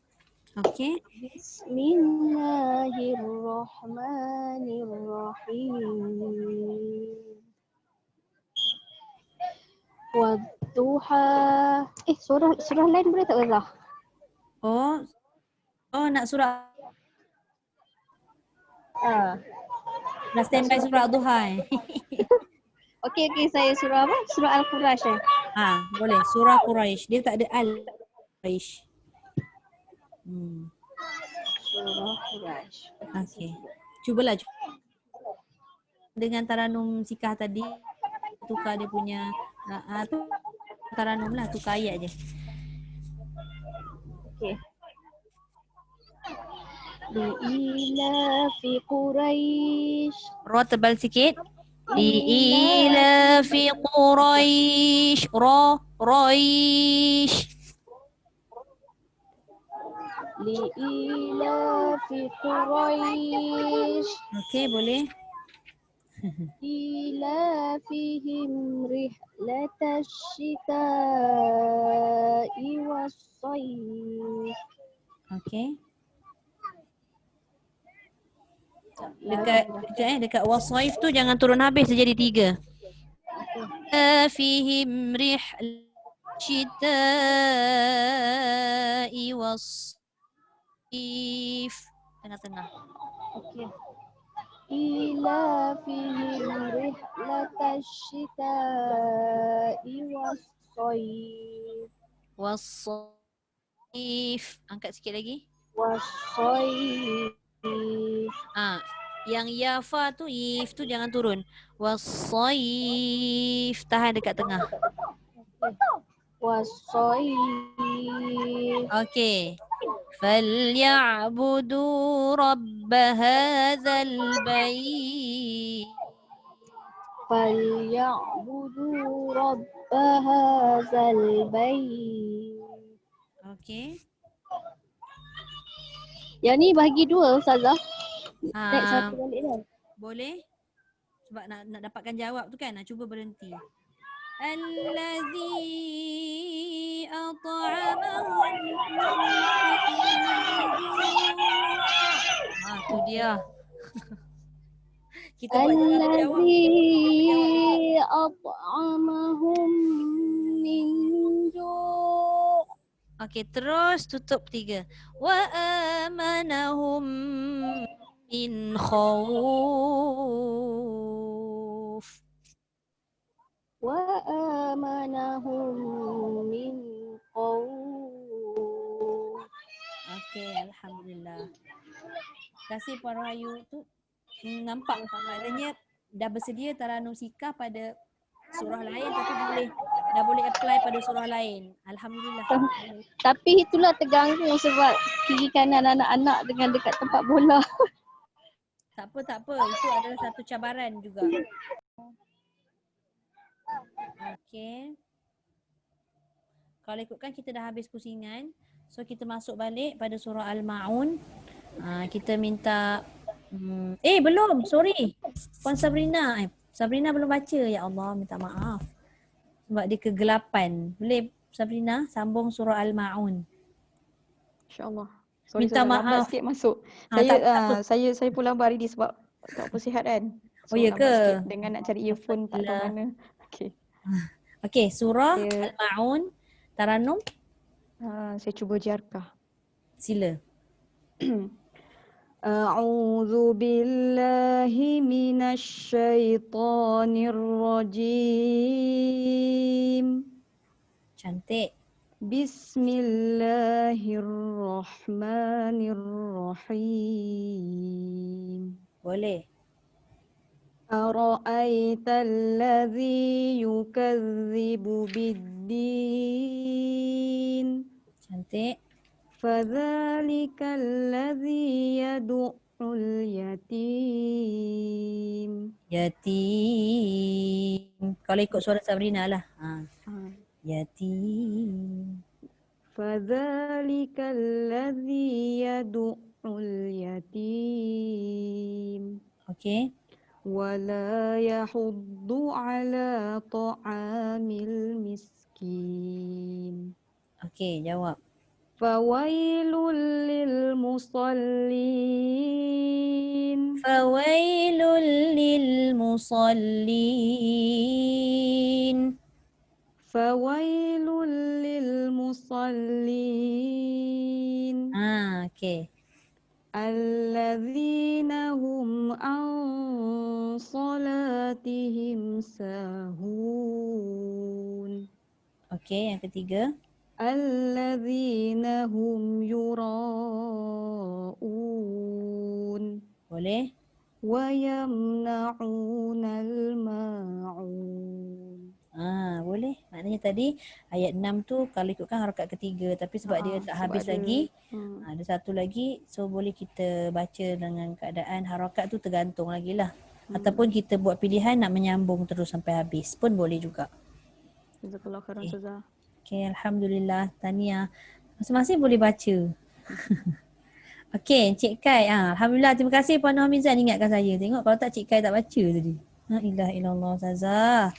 Okey. Bismillahirrahmanirrahim. Wadduha. Surah lain boleh tak Ustazah? Oh nak surah. Dah standby surah Duha. Okey, saya surah apa? Surah Al-Quraisy. Boleh. Surah Quraisy. Dia tak ada Al-Quraisy. Surah Quraisy. Okey. Cubalah. Dengan taranum sikah tadi, tukar dia punya tu taranum lah, tukar ayat je. Okey. Li'ilafi Quraisy. Ra tebal sikit. Li'ilafi Quraisy. Quraisy. Li'ilafi Quraisy. Okey, boleh. إيلافهم رحلة الشتاء والصيف. Okey. Dekat wasaif tu jangan turun habis, dia jadi 3. Fihim rihlat syita'i wasif. Tengah-tengah. Okey. إيلافهم رحلة الشتاء والصيف. Wasif. Angkat sikit lagi. والصيف. Yang yafa tu, if tu jangan turun. Wasaif. Tahan dekat tengah. والصيف. Okey. فَلْيَعْبُدُوا رَبَّ هَذَا الْبَيْتِ. فَلْيَعْبُدُوا رَبَّ هَذَا الْبَيْتِ. Okey. Yang ni bahagi 2 Ustazah. Naik Ah, satu balik dah. boleh? Sebab nak dapatkan jawab tu kan, nak cuba berhenti. Allazi at'amahum min ju'. Tu dia. Kita buat jawab. Allazi at'amahum min ju'. Okey, terus tutup 3. Wa amanahum min khawf. Wa amanahum min khawf. Okey, alhamdulillah. Terima kasih Puan Rohayu tu. Nampak maknanya dah bersedia taranum sikah pada surah lain, tapi dah boleh apply pada surah lain. Alhamdulillah. Tapi itulah terganggu sebab kiri kanan anak-anak dengan dekat tempat bola. Tak apa. Itu adalah satu cabaran juga. Okey. Kalau ikutkan kita dah habis pusingan. So kita masuk balik pada surah Al-Ma'un. Kita minta belum. Sorry. Puan Sabrina. Sabrina belum baca. Ya Allah, minta maaf. Sebab dia kegelapan. Boleh Sabrina sambung surah Al-Ma'un. InsyaAllah. Sorry, Minta lambat maaf. sikit masuk. Tak apa. Saya pun lambat hari ni sebab tak apa sihat kan. Oh, ya lambat sikit ke? dengan nak cari earphone tak tahu Alhamdulillah. mana. Okey. Okey, surah Saya, Al-Ma'un, Taranum, saya cuba jarkah. sila. أعوذ بالله من الشيطان الرجيم Cantik. بسم الله الرحمن الرحيم Boleh. أرأيت الذي يكذب بالدين Cantik. فذلك الذي يدع اليتيم. Yatim. Kalau ikut suara Sabrina lah. Ha. Ah. Yatim. فذلك الذي يدع اليتيم Okey. ولا يحض على طعام المسكين. Okey, jawab. فويل للمصلين Fawailul lil musallin. فويل للمصلين Okey. الذين هم عن صلاتهم ساهون Okey, yang ketiga. الذين هم يراءون Boleh. ويمنعون الماعون. Boleh. Maknanya tadi ayat 6 tu kalau ikutkan harakat ketiga, tapi sebab dia tak sebab habis ada- lagi, Hmm. ada satu lagi, so boleh kita baca dengan keadaan harakat tu tergantung lagi lah. Ataupun kita buat pilihan nak menyambung terus sampai habis pun boleh juga. Jazakallah khairan Okey. Ustazah. Okey, Alhamdulillah. Tahniah. Masing-masing boleh baca. Okey, Cik Kai. Alhamdulillah. Terima kasih Puan Hamizan ingatkan saya. Tengok kalau tak Cik Kai tak baca tadi. La ilaha illallah Ustazah.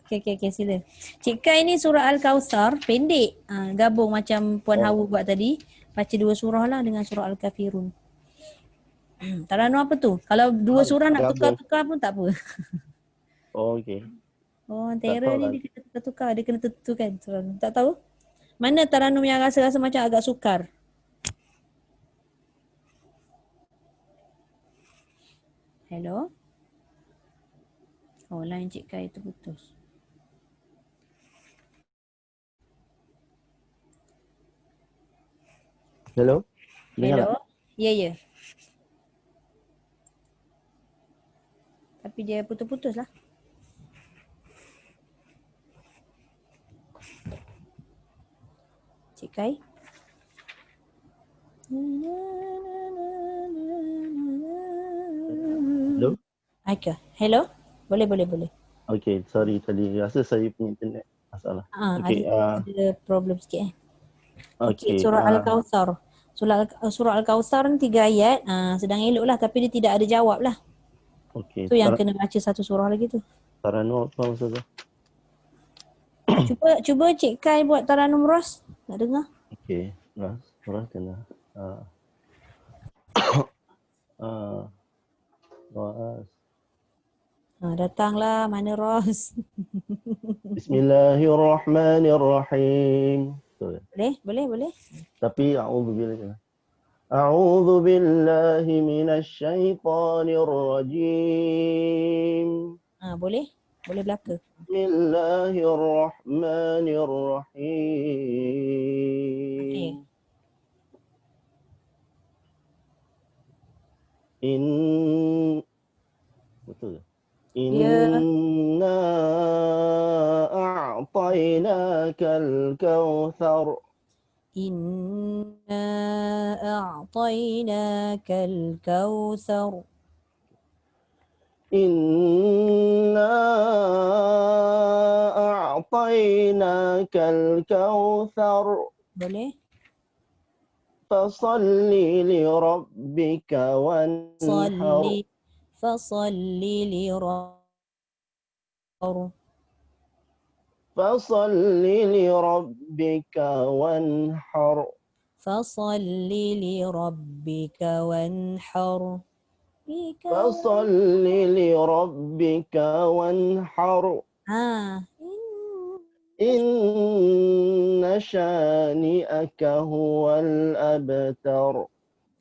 Okey, sila. Cik Kai ni surah Al-Kawthar, pendek. Gabung macam Puan Hawa buat tadi. Baca 2 surah lah dengan surah Al-Kafirun. Taranum apa tu? Kalau 2 surah nak Gabung. tukar-tukar pun tak apa. Oh, okey. Oh, Tak Tera tahu ni lah. dia kena tukar-tukar. Dia kena tentukan Taranum. Tak tahu? Mana Taranum yang rasa-rasa macam agak sukar? Hello? Oh, line Cik Kai tu putus. Hello? Dengar Hello? tak? Ya. Tapi dia putus-putus lah. Cik Kai? Hello? Aika. Hello? Boleh. Okey, sorry tadi. Rasa saya punya internet masalah. Okey, Ada problem sikit okey. Surah Al-Kawthar. Surah Al-Kawthar ni 3 ayat. Sedang elok lah tapi dia tidak ada jawab lah. Okey. Tu yang kena baca satu surah lagi tu. Taranum apa Ustazah? Cuba Cik Kai buat Taranum Ros. Nak dengar? Okey. Nah, surah kena. Ras. Datanglah mana Ros. Bismillahirrahmanirrahim. Betul. Boleh? Tapi a'udzubillah. A'udzu billahi minasyaitonir rajim. Boleh belaka. Bismillahirrahmanirrahim. Betul. Inna a'tainakal kautsar. Inna a'tainakal kautsar. Inna a'tainakal kautsar. Boleh? Fasalli li rabbika wanhar. Fasalli li Fasalli li rabbika wanhar. Fasalli li rabbika wanhar. rabbika فصل لربك وانحر Ha. إن شانئك هو الأبتر.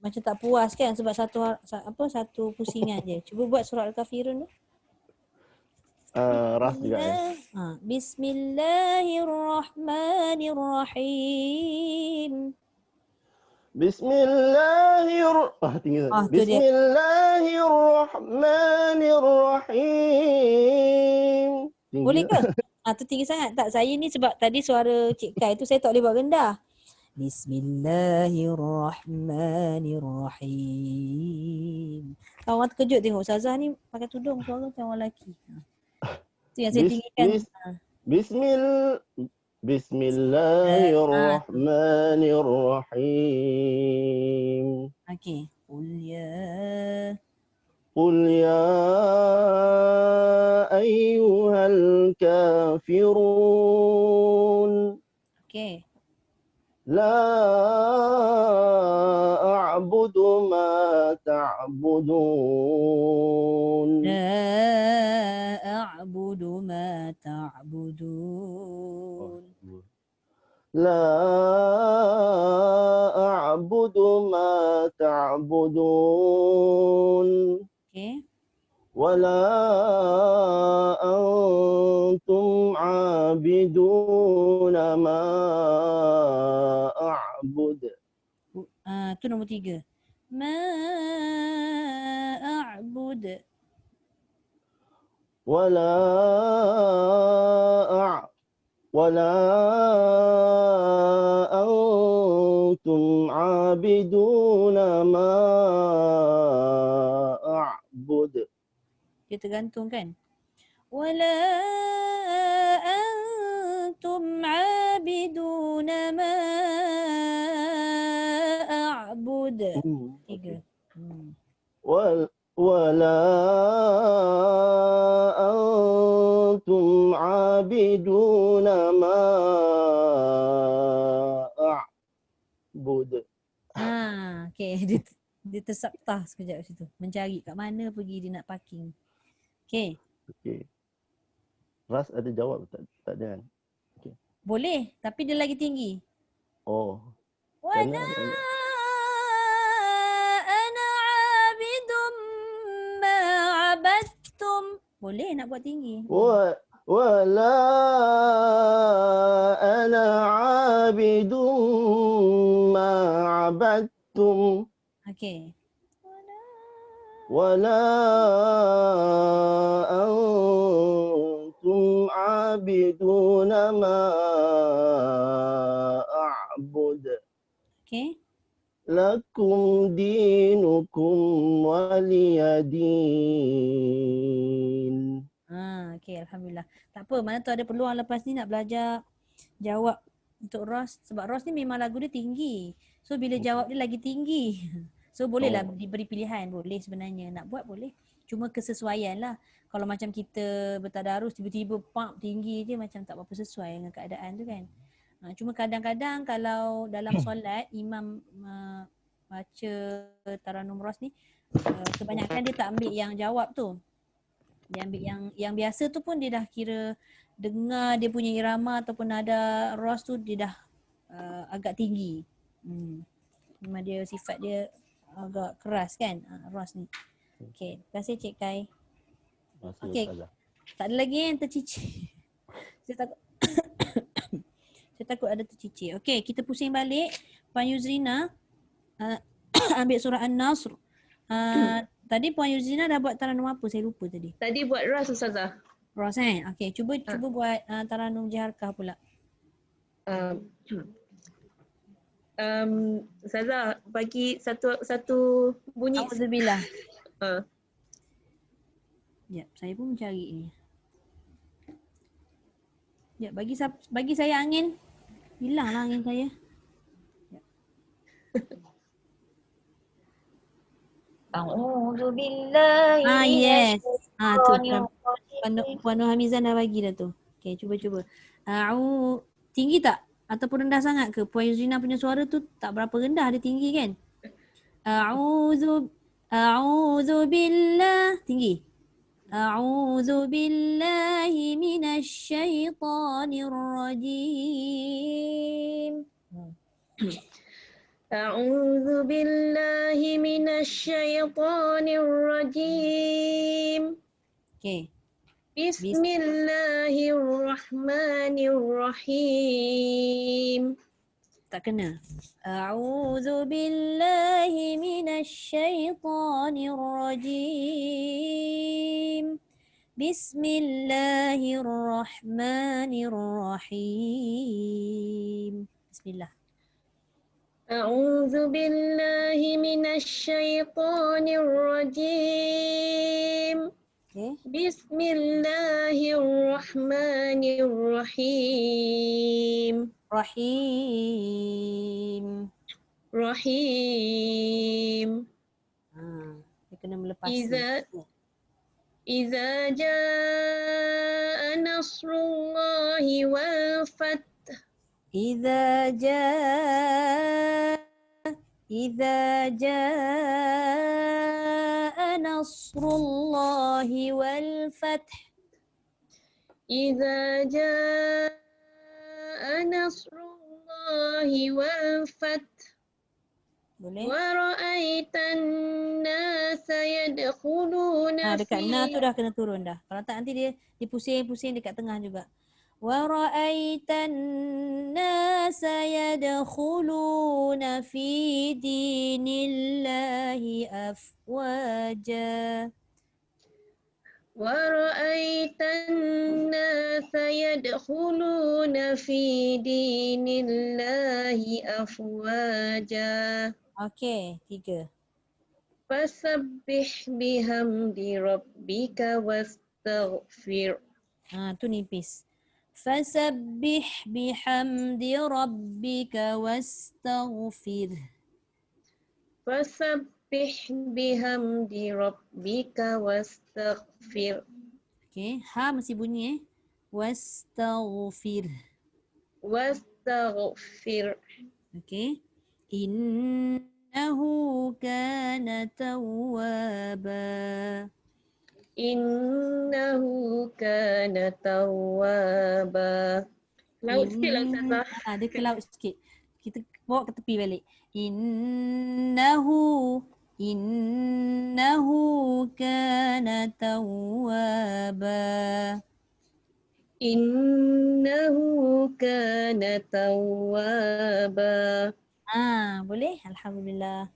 Macam tak puas kan sebab satu pusingan je. Cuba buat surah Al-Kafirun tu. Ras juga Bismillahirrahmanirrahim. tinggi. Tu dia. Bismillahirrahmanirrahim. Tinggi Boleh tak? ke? Tu tinggi sangat. Tak, saya ni sebab tadi suara Cik Kai tu saya tak boleh buat rendah. Bismillahirrahmanirrahim. Orang terkejut tengok Ustazah ni pakai tudung suara macam orang lelaki. Tu yang saya tinggikan. Bismillahirrahmanirrahim. Okey. قل يا أيها الكافرون Okey. لا أعبد ما تعبدون La a'budu ma ta'budun. لا أعبد ما تعبدون Okey. ولا أنتم عابدون ما أعبد. Tu nombor 3. Ma a'bud. ولا أنتم عابدون ما أعبد. Dia tergantung kan? Wala antum abiduna ma a'bud. 3. ولا أنتم عابدون ما أعبد. Okey. Dia tersabtah sekejap kat situ. Mencari kat mana pergi dia nak parking. Okey. Okey. Ras ada jawab tak jangan. Boleh, tapi dia lagi tinggi. Oh. Wala ana abidum ma abadtum. Boleh nak buat tinggi. ولا أنا عابد ما عبدتم Okey. ولا أنتم عابدون ما أعبد Okey. لكم دينكم ولي دين. Okey, alhamdulillah. Tak apa, mana tu ada peluang lepas ni nak belajar jawab untuk Ros sebab Ros ni memang lagu dia tinggi. So bila jawab dia lagi tinggi. So bolehlah diberi pilihan, boleh sebenarnya nak buat boleh. Cuma kesesuaian lah. Kalau macam kita bertadarus tiba-tiba pump tinggi je macam tak berapa sesuai dengan keadaan tu kan. Cuma kadang-kadang kalau dalam solat imam baca Taranum Ros ni kebanyakan dia tak ambil yang jawab tu. Dia ambil yang biasa tu pun dia dah kira dengar dia punya irama ataupun nada Ros tu dia dah agak tinggi. Memang dia sifat dia agak keras kan Ros ni. Okey, terima kasih Cik Kai. Okey. Tak ada lagi yang tercicir. Saya takut saya takut ada tercicir. Okey, kita pusing balik. Puan Yuzrina ambil surah An-Nasr. Tadi Puan Yuzrina dah buat taranum apa? Saya lupa tadi. Tadi buat ras Ustazah. Ros kan? Okey, cuba buat taranum Jaharkah pula. Ustazah bagi satu bunyi. Auzubillah. Sekejap, saya pun mencari ni. Sekejap, bagi saya angin. Hilanglah angin saya. A'udzu billahi Yes. minasyaitonir Tu Puan Nur Hamizan dah bagi dah tu. Okey, cuba. Tinggi tak? Ataupun rendah sangat ke? Puan Yuzrina punya suara tu tak berapa rendah, dia tinggi kan? A'udzu billah. Tinggi. A'udzu billahi minasyaitonir rajim. أعوذ بالله من الشيطان الرجيم. Okey. بسم الله الرحمن الرحيم. Tak kena. A'udzu billahi minasyaitonir rajim. Bismillahirrahmanirrahim. Bismillah. أعوذ بالله من الشيطان الرجيم. Okey. بسم الله الرحمن الرحيم. Rahim. رحيم. Dia kena melepasi. إذا جاء نصر الله والفتح. إذا جاء نصر الله والفتح. إذا جاء نصر الله والفتح. Boleh? ورأيت الناس يدخلون Dekat في na tu dah kena turun dah. Kalau tak nanti dia pusing-pusing dekat tengah juga. وَرَأَيْتَ النَّاسَ يَدْخُلُونَ فِي دِينِ اللَّهِ أَفْوَاجًا. ورأيت الناس يدخلون في دين الله أفواجا. Okey, 3. فسبح بحمد ربك واستغفر. Tu nipis. فَسَبِّحْ بِحَمْدِ رَبِّكَ وَاسْتَغْفِرْ. فسبح بحمد ربك واستغفر. Okey, ha mesti bunyi wastaghfir. واستغفر. Okey. Innahu kana tawwaba. إنه كان توابا. Laut sikit lah Ustazah. Dia ke laut sikit. Kita bawa ke tepi balik. Innahu kana tawwaba. إنه كان توابا. Boleh? Alhamdulillah.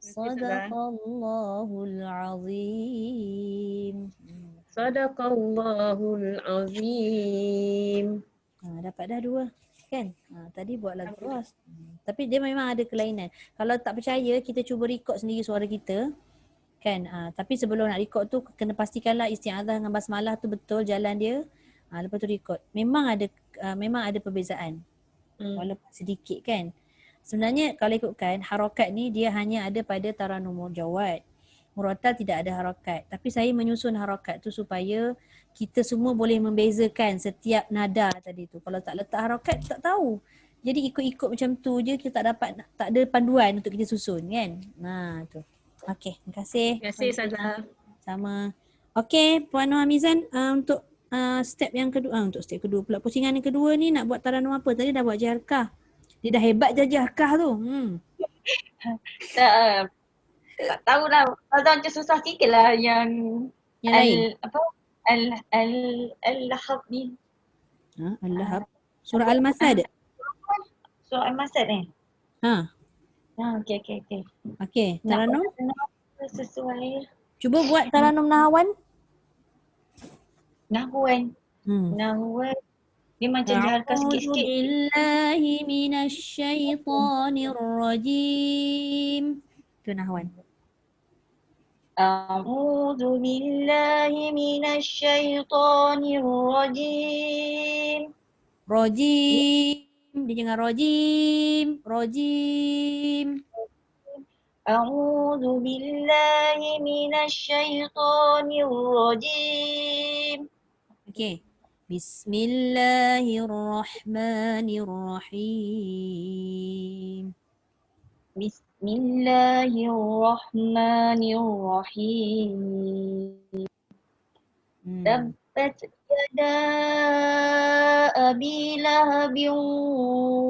Sadaqallahul azim. Sadaqallahul azim. Dapat dah 2 kan? Tadi buat lagu Ros. Tapi dia memang ada kelainan. Kalau tak percaya kita cuba rekod sendiri suara kita kan. Tapi sebelum nak rekod tu kena pastikanlah isti'adzah dengan basmalah tu betul jalan dia. Lepas tu rekod. Memang ada perbezaan. Walaupun sedikit kan. Sebenarnya kalau ikutkan harakat ni dia hanya ada pada taranum mujawwad. Murattal tidak ada harakat. Tapi saya menyusun harakat tu supaya kita semua boleh membezakan setiap nada tadi tu. Kalau tak letak harakat tak tahu. Jadi ikut-ikut macam tu je kita tak ada panduan untuk kita susun kan. Tu. Okey, terima kasih. Terima kasih Ustazah. Sama. Okey, Puan Nur Hamizan untuk step yang kedua, untuk step kedua pula. Pusingan yang kedua ni nak buat taranum apa? Tadi dah buat jarkah. Dia dah hebat je jarkah tu. Tak tahulah. Ustazah macam susah sikit lah yang lain. Al-Lahab ni. Al-Lahab. Surah Al-Masad. Surah Al-Masad ni. Okey. Okey, taranum. Sesuai. Cuba buat taranum Nahwan. Nahwan. Dia macam jarkah sikit-sikit. A'udzubillahi minasyaitonir rajim. Tu Nahwan. A'udzu billahi minasyaitonir rajim. Rajim. Dia jangan rajim. A'udzu billahi minasyaitonir rajim. Okey. Bismillahirrahmanirrahim. Bismillahirrahmanirrahim. Tabbat yada abi lahabin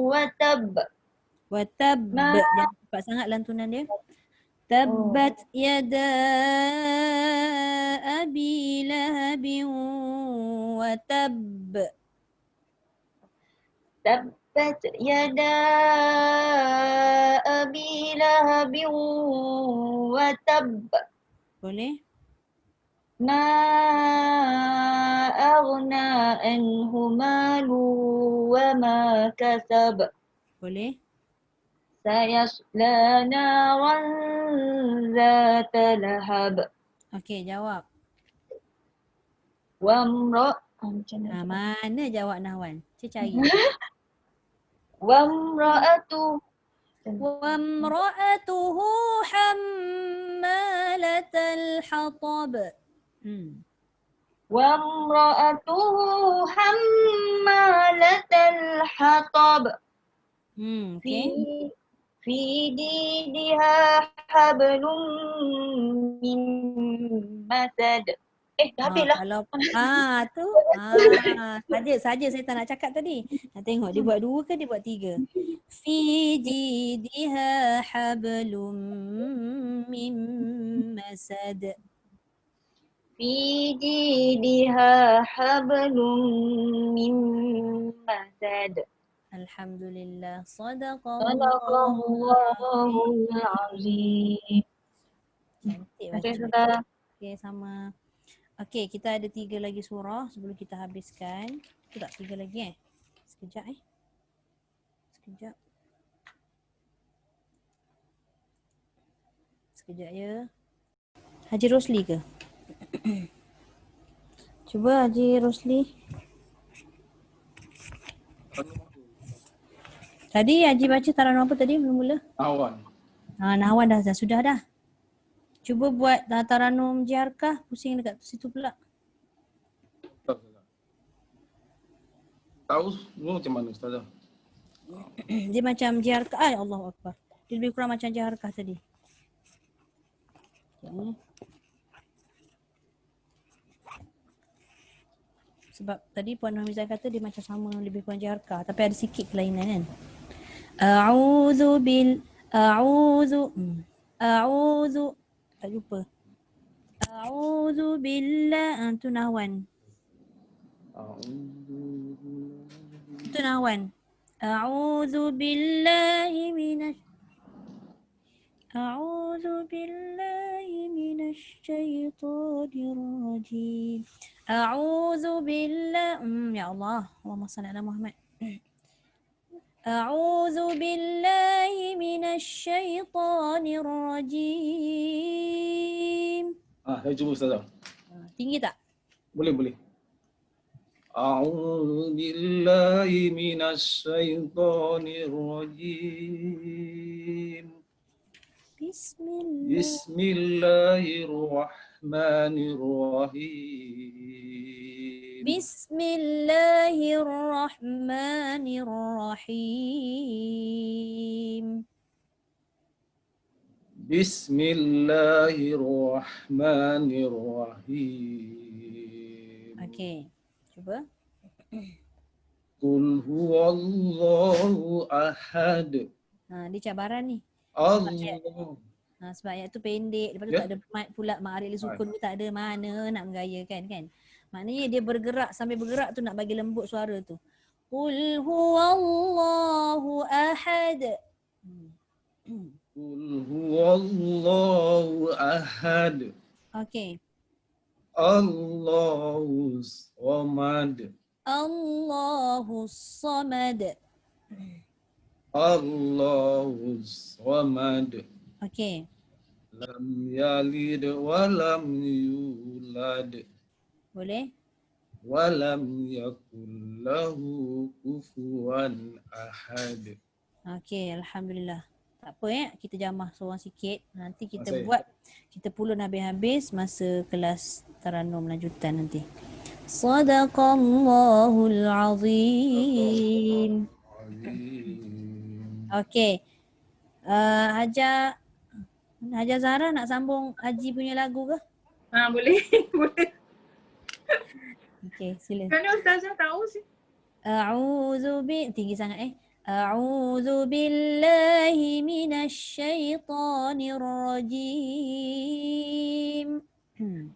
wa tab. Watab. Ma Jangan cepat sangat lantunan dia. Tabbat yada abi lahabin watab. tabbat yada abi lahabin wa tab. Boleh? Ma aghna anhu malu wa ma kasab. Boleh? Sayasla naran zata lahab. Okey, jawab. Macam mana? Mana jawab Nahwan? Cari. Wamra'atu وامرأته حمالة الحطب. Wamra'atuhu hammalatal hatab. Okay. Fi jidha hablum min masad. Dah habis lah. Kalau tu saja saya tak nak cakap tadi. Nak tengok dia buat 2 ke dia buat 3. Fi jidha hablum min masad. Fi jidha hablum min masad. Alhamdulillah. Sadaqallahul azim. Cantik Okey, baca. saudara. Okey, sama. Okey, kita ada 3 lagi surah sebelum kita habiskan. Itu tak 3 lagi Sekejap Sekejap ya. Haji Rosli ke? Cuba Haji Rosli. Tadi Haji baca taranum apa tadi mula-mula? Awan. Nahwan dah sudah dah. Cuba buat taranum Jiarkah, pusing dekat situ pula. Tahu semua macam mana Ustazah? Dia macam Jiarkah. Allahu Akbar. Dia lebih kurang macam Jiarkah tadi. Sebab tadi Puan Hamizah kata dia macam sama lebih kurang Jiarkah, tapi ada sikit kelainan kan. A'udzu tak jumpa. A'udzu billah tu Nahwan. Itu Nahwan. A'udzu billahi minasy syaithanir rajim. A'udzu billah. Ya Allah. Allahumma shalli ala Muhammad. A'udzu billahi minasy syaithanir rajim. Saya cuba Ustazah. Tinggi tak? Boleh. A'udzu billahi minasy syaithanir rajim. Bismillahirrahmanirrahim. Bismillahirrahmanirrahim. Bismillahirrahmanirrahim. Okey, cuba. Qul huwallahu ahad. Dia cabaran ni. Allah. Sebab ayat tu pendek, lepas tu tak ada mat pula, ma'arif sukun pun tak ada, mana nak menggayakan kan. Maknanya dia bergerak, sambil bergerak tu nak bagi lembut suara tu. Qul huwallahu ahad. Qul huwallahu ahad. Okey. Allahus samad. Allahus samad. Allahus samad. Okey. Lam yalid wa lam yulad. Boleh? Wa lam yakul lahu kufuwan ahad. Okey, alhamdulillah. Tak apa kita jamah seorang sikit. Nanti kita Masih. buat, kita pulun habis-habis masa kelas taranum lanjutan nanti. Sadaqallahul azim. Okey. Hajar Zahra nak sambung Haji punya lagu ke? Boleh. Boleh. Okey, sila. Kerana Ustazah tahu sih. Tinggi sangat A'udzu billahi minasyaitonir rajim.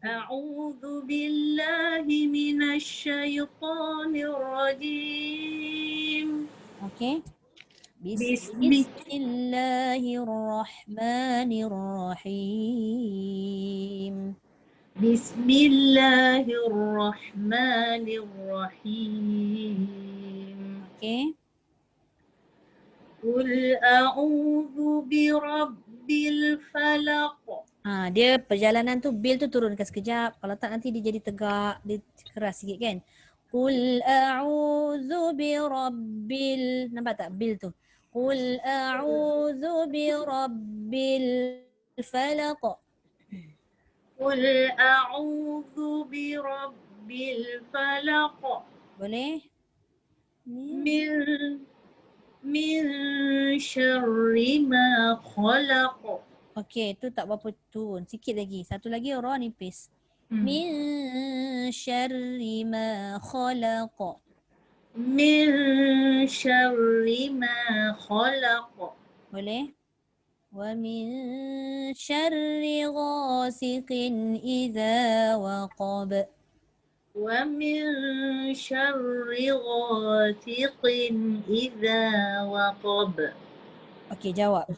A'udzu billahi minasyaitonir rajim. Okey. Bismillah. Bismillahirrahmanirrahim. Bismillahirrahmanirrahim. Okey. Qul a'udzu birabbil falaq. Dia perjalanan tu bil tu turunkan sekejap. Kalau tak nanti dia jadi tegak, dia keras sikit kan. Qul a'udzu birabbil, nampak tak bil tu? Qul a'udzu birabbil falaq. Qul a'udzu birabbil falaq. Boleh? Min syarri ma khalaq. Okey, tu tak berapa turun. Sikit lagi. Satu lagi ra nipis. Min syarri ma khalaq. Min syarri ma khalaq. Boleh? Wa min syarri ghasiqin idza waqab. Wa min syarri ghasiqin idza waqab. Okey, jawab.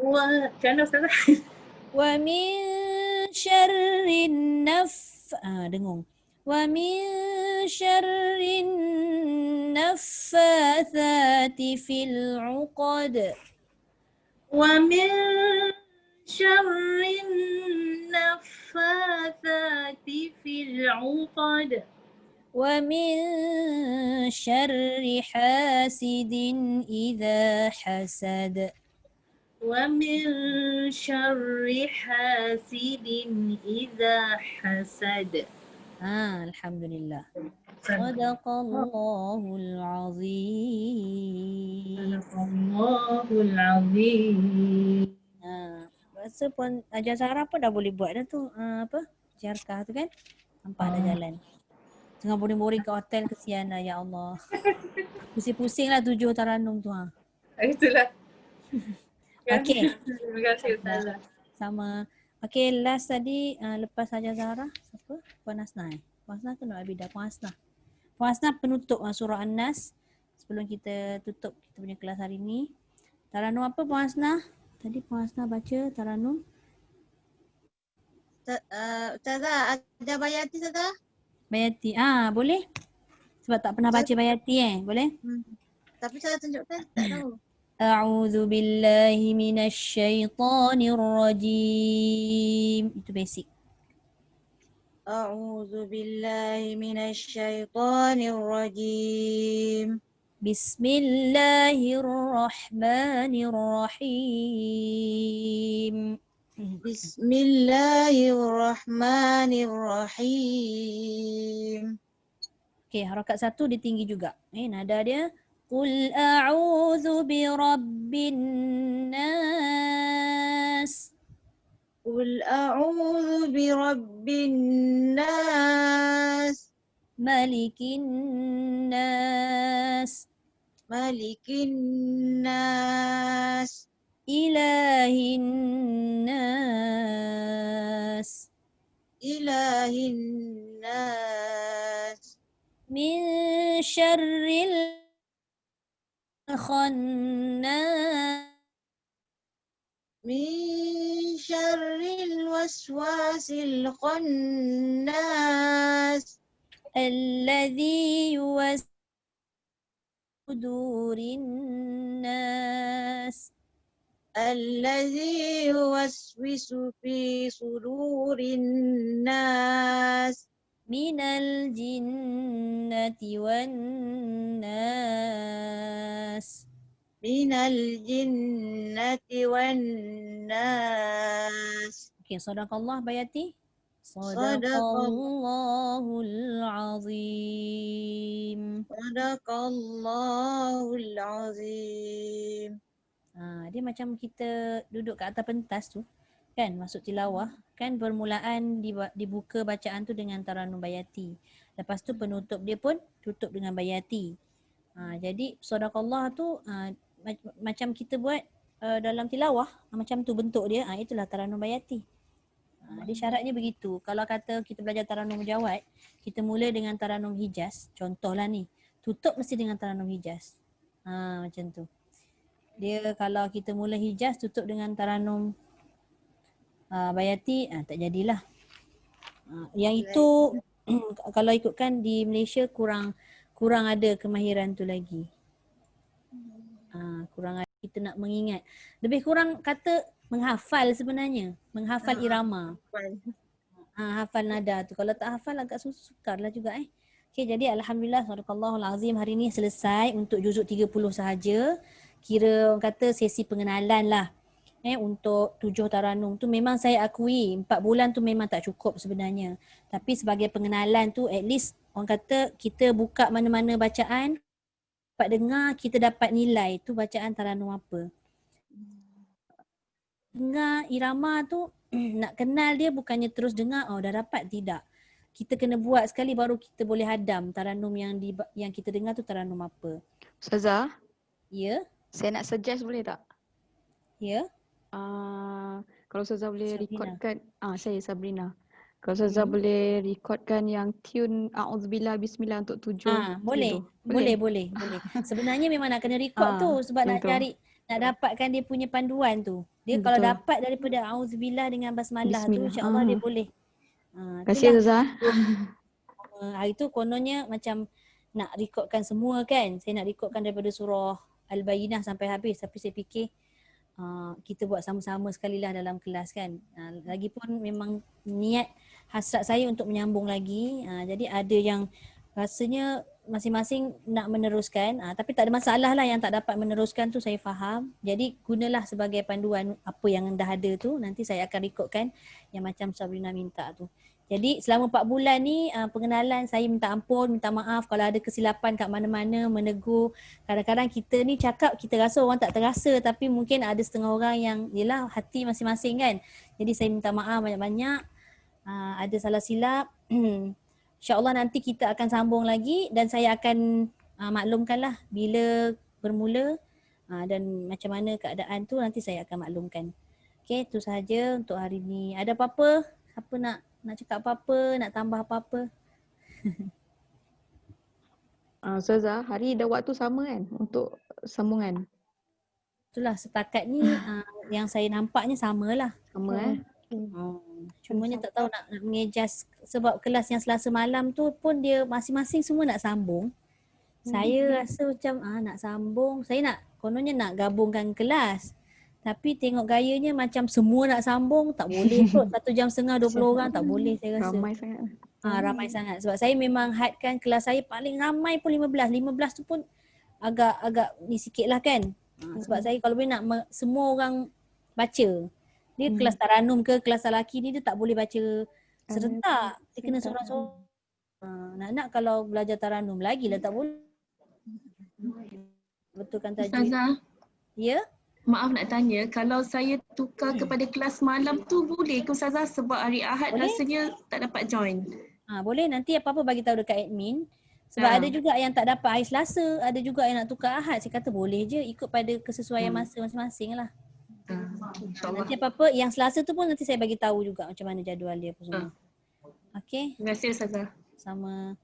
Macam mana Ustazah? Wa min syarri dengung. Wa min syarri naffathati fil 'uqad. Wa min syarri naffathati fil 'uqad. Wa min syarri hasidin idza hasad. Wa min syarri hasidin idza hasad. Alhamdulillah. Sadaqallahul azim. Sadaqallahul azim. Rasa pun Hajar Zahra pun dah boleh buat dah tu Jarkah tu kan. Nampak dah jalan. Tengah boring-boring kat hotel, kesian lah ya Allah. Pusing-pusing lah 7 taranum tu Itulah. Okey. Terima kasih Ustazah. Sama. Okey, last tadi lepas Hajar Zahra siapa? Puan Hasnah Puan Hasnah ke Nur Abidah? Puan Hasnah. Puan Hasnah penutup surah An-Nas sebelum kita tutup kita punya kelas hari ni. Taranum apa Puan Hasnah? Tadi Puan Hasnah baca taranum. Ustazah, ada Bayati Ustazah? Bayati. Boleh? Sebab tak pernah baca Bayati boleh? Tapi saya tunjukkan tak tahu. A'udzu billahi minasyaitonir rajim. Itu basic. A'udzu billahi minasyaitonir rajim. Bismillahirrahmanirrahim. Bismillahirrahmanirrahim. Okey, harakat 1 dia tinggi juga. Nada dia Qul a'udzu birabbin nas. Qul a'udzu birabbin nas. Malikin nas. Malikin nas. Ilahin nas. Ilahin nas. Min syarril khannas. Min syarril waswasil khannas. Alladhi yuwaswisu sudurin nas. Alladhi yuwaswisu fi sudurin nas. Minal jinnati wan nas. Minal jinnati wan nas. Okey, sadaqallah Bayati. Sadaqallahul azim. Sadaqallahul azim. Dia macam kita duduk kat atas pentas tu kan, masuk tilawah kan, permulaan dibuka bacaan tu dengan Taranum Bayati. Lepas tu penutup dia pun tutup dengan Bayati. Jadi Sadaqallah tu macam kita buat dalam tilawah, macam tu bentuk dia. Itulah Taranum Bayati. Dia syaratnya begitu. Kalau kata kita belajar Taranum Mujawad, kita mula dengan Taranum Hijaz, contohlah ni. Tutup mesti dengan Taranum Hijaz. Macam tu. Dia kalau kita mula Hijaz, tutup dengan Taranum Bayati, tak jadilah. Yang itu kalau ikutkan di Malaysia kurang ada kemahiran tu lagi. Kurang ada, kita nak mengingat. Lebih kurang kata menghafal sebenarnya. Menghafal irama. Hafal nada tu. Kalau tak hafal agak sukar lah juga Okay, jadi Alhamdulillah, Sadaqallahul Azim, hari ni selesai untuk juzuk 30 sahaja. Kira orang kata sesi pengenalan lah. Untuk 7 taranum tu memang saya akui 4 bulan tu memang tak cukup sebenarnya. Tapi sebagai pengenalan tu at least orang kata kita buka mana-mana bacaan, dapat dengar, kita dapat nilai tu bacaan taranum apa. Dengar irama tu nak kenal dia bukannya terus dengar dah dapat, tidak. Kita kena buat sekali baru kita boleh hadam taranum yang kita dengar tu taranum apa. Ustazah, Ya? saya nak suggest boleh tak? Ya? Kalau Ustazah boleh Sabrina. recordkan, saya Sabrina. Kalau Ustazah boleh recordkan yang tune A'udzubillah Bismillah untuk 7. Boleh. Boleh. Sebenarnya memang nak kena record tu sebab nak betul. cari, nak dapatkan dia punya panduan tu. Dia kalau Betul. dapat daripada A'udzubillah dengan basmalah tu, Bismillah. insya-Allah dia boleh. Terima kasih Ustazah. Hari tu kononnya macam nak rekodkan semua kan. Saya nak rekodkan daripada surah Al-Bayyinah sampai habis, tapi saya fikir kita buat sama-sama sekali lah dalam kelas kan. Lagipun memang niat hasrat saya untuk menyambung lagi. Jadi ada yang rasanya masing-masing nak meneruskan, tapi tak ada masalah lah yang tak dapat meneruskan tu, saya faham. Jadi gunalah sebagai panduan apa yang dah ada tu, nanti saya akan rekodkan yang macam Sabrina minta tu. Jadi selama 4 bulan ni pengenalan, saya minta ampun, minta maaf kalau ada kesilapan kat mana-mana, menegur. Kadang-kadang kita ni cakap kita rasa orang tak terasa, tapi mungkin ada setengah orang yang yelah hati masing-masing kan. Jadi saya minta maaf banyak-banyak. Ada salah silap. InsyaAllah nanti kita akan sambung lagi dan saya akan maklumkanlah bila bermula dan macam mana keadaan tu nanti saya akan maklumkan. Okay, itu sahaja untuk hari ni. Ada apa-apa? Siapa nak cakap apa-apa, nak tambah apa-apa? Ustazah, hari dah waktu sama kan untuk sambungan? Itulah setakat ni yang saya nampaknya samalah. Sama Cumanya tak tahu nak mengejas sebab kelas yang Selasa malam tu pun dia masing-masing semua nak sambung. Saya rasa macam nak sambung, saya kononnya nak gabungkan kelas. Tapi tengok gayanya macam semua nak sambung, tak boleh kot. 1 jam setengah 20 orang tak boleh saya rasa. Ramai sangat. Ramai sangat. Sebab saya memang hadkan kelas saya paling ramai pun 15. 15 tu pun agak ni sikit lah kan. Sebab saya kalau boleh nak semua orang baca. Dia kelas taranum ke kelas lelaki ni dia tak boleh baca serentak. Dia kena seorang-seorang. Nak kalau belajar taranum lagi lah tak boleh. Betulkan tajwid. Ustazah, Ya? maaf nak tanya, kalau saya tukar kepada kelas malam tu boleh ke Ustazah? Sebab hari Ahad Boleh. rasanya tak dapat join. Boleh, nanti apa-apa bagi tahu dekat admin. Sebab ada juga yang tak dapat hari Selasa, ada juga yang nak tukar Ahad. Saya kata boleh je, ikut pada kesesuaian masa masing-masing lah. InsyaAllah. Nanti apa-apa yang Selasa tu pun nanti saya bagi tahu juga macam mana jadual dia apa semua. Okey, Terima kasih Ustazah. sama.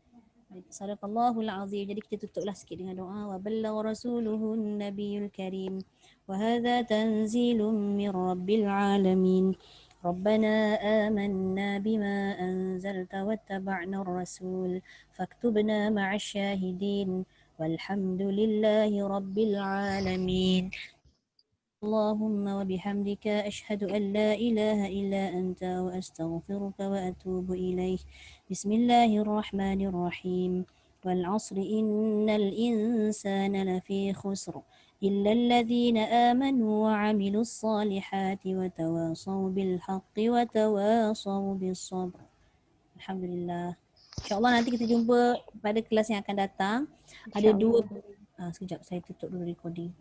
Sadaqallahul Azim. Jadi kita tutuplah sikit dengan doa. Wa ballagha rasuluhun nabiyul karim. Wa hadha tanzilun min rabbil alamin. ربنا آمنا بما أنزلت واتبعنا الرسول فاكتبنا مع الشاهدين والحمد لله رب العالمين اللهم وبحمدك أشهد أن لا إله إلا أنت وأستغفرك وأتوب إليك بسم الله الرحمن الرحيم والعصر إن الإنسان لفي خسر إلا الذين آمنوا وعملوا الصالحات وتواصوا بالحق وتواصوا بالصبر. Alhamdulillah. InsyaAllah nanti kita jumpa pada kelas yang akan datang. Ada 2 sekejap saya tutup dulu recording.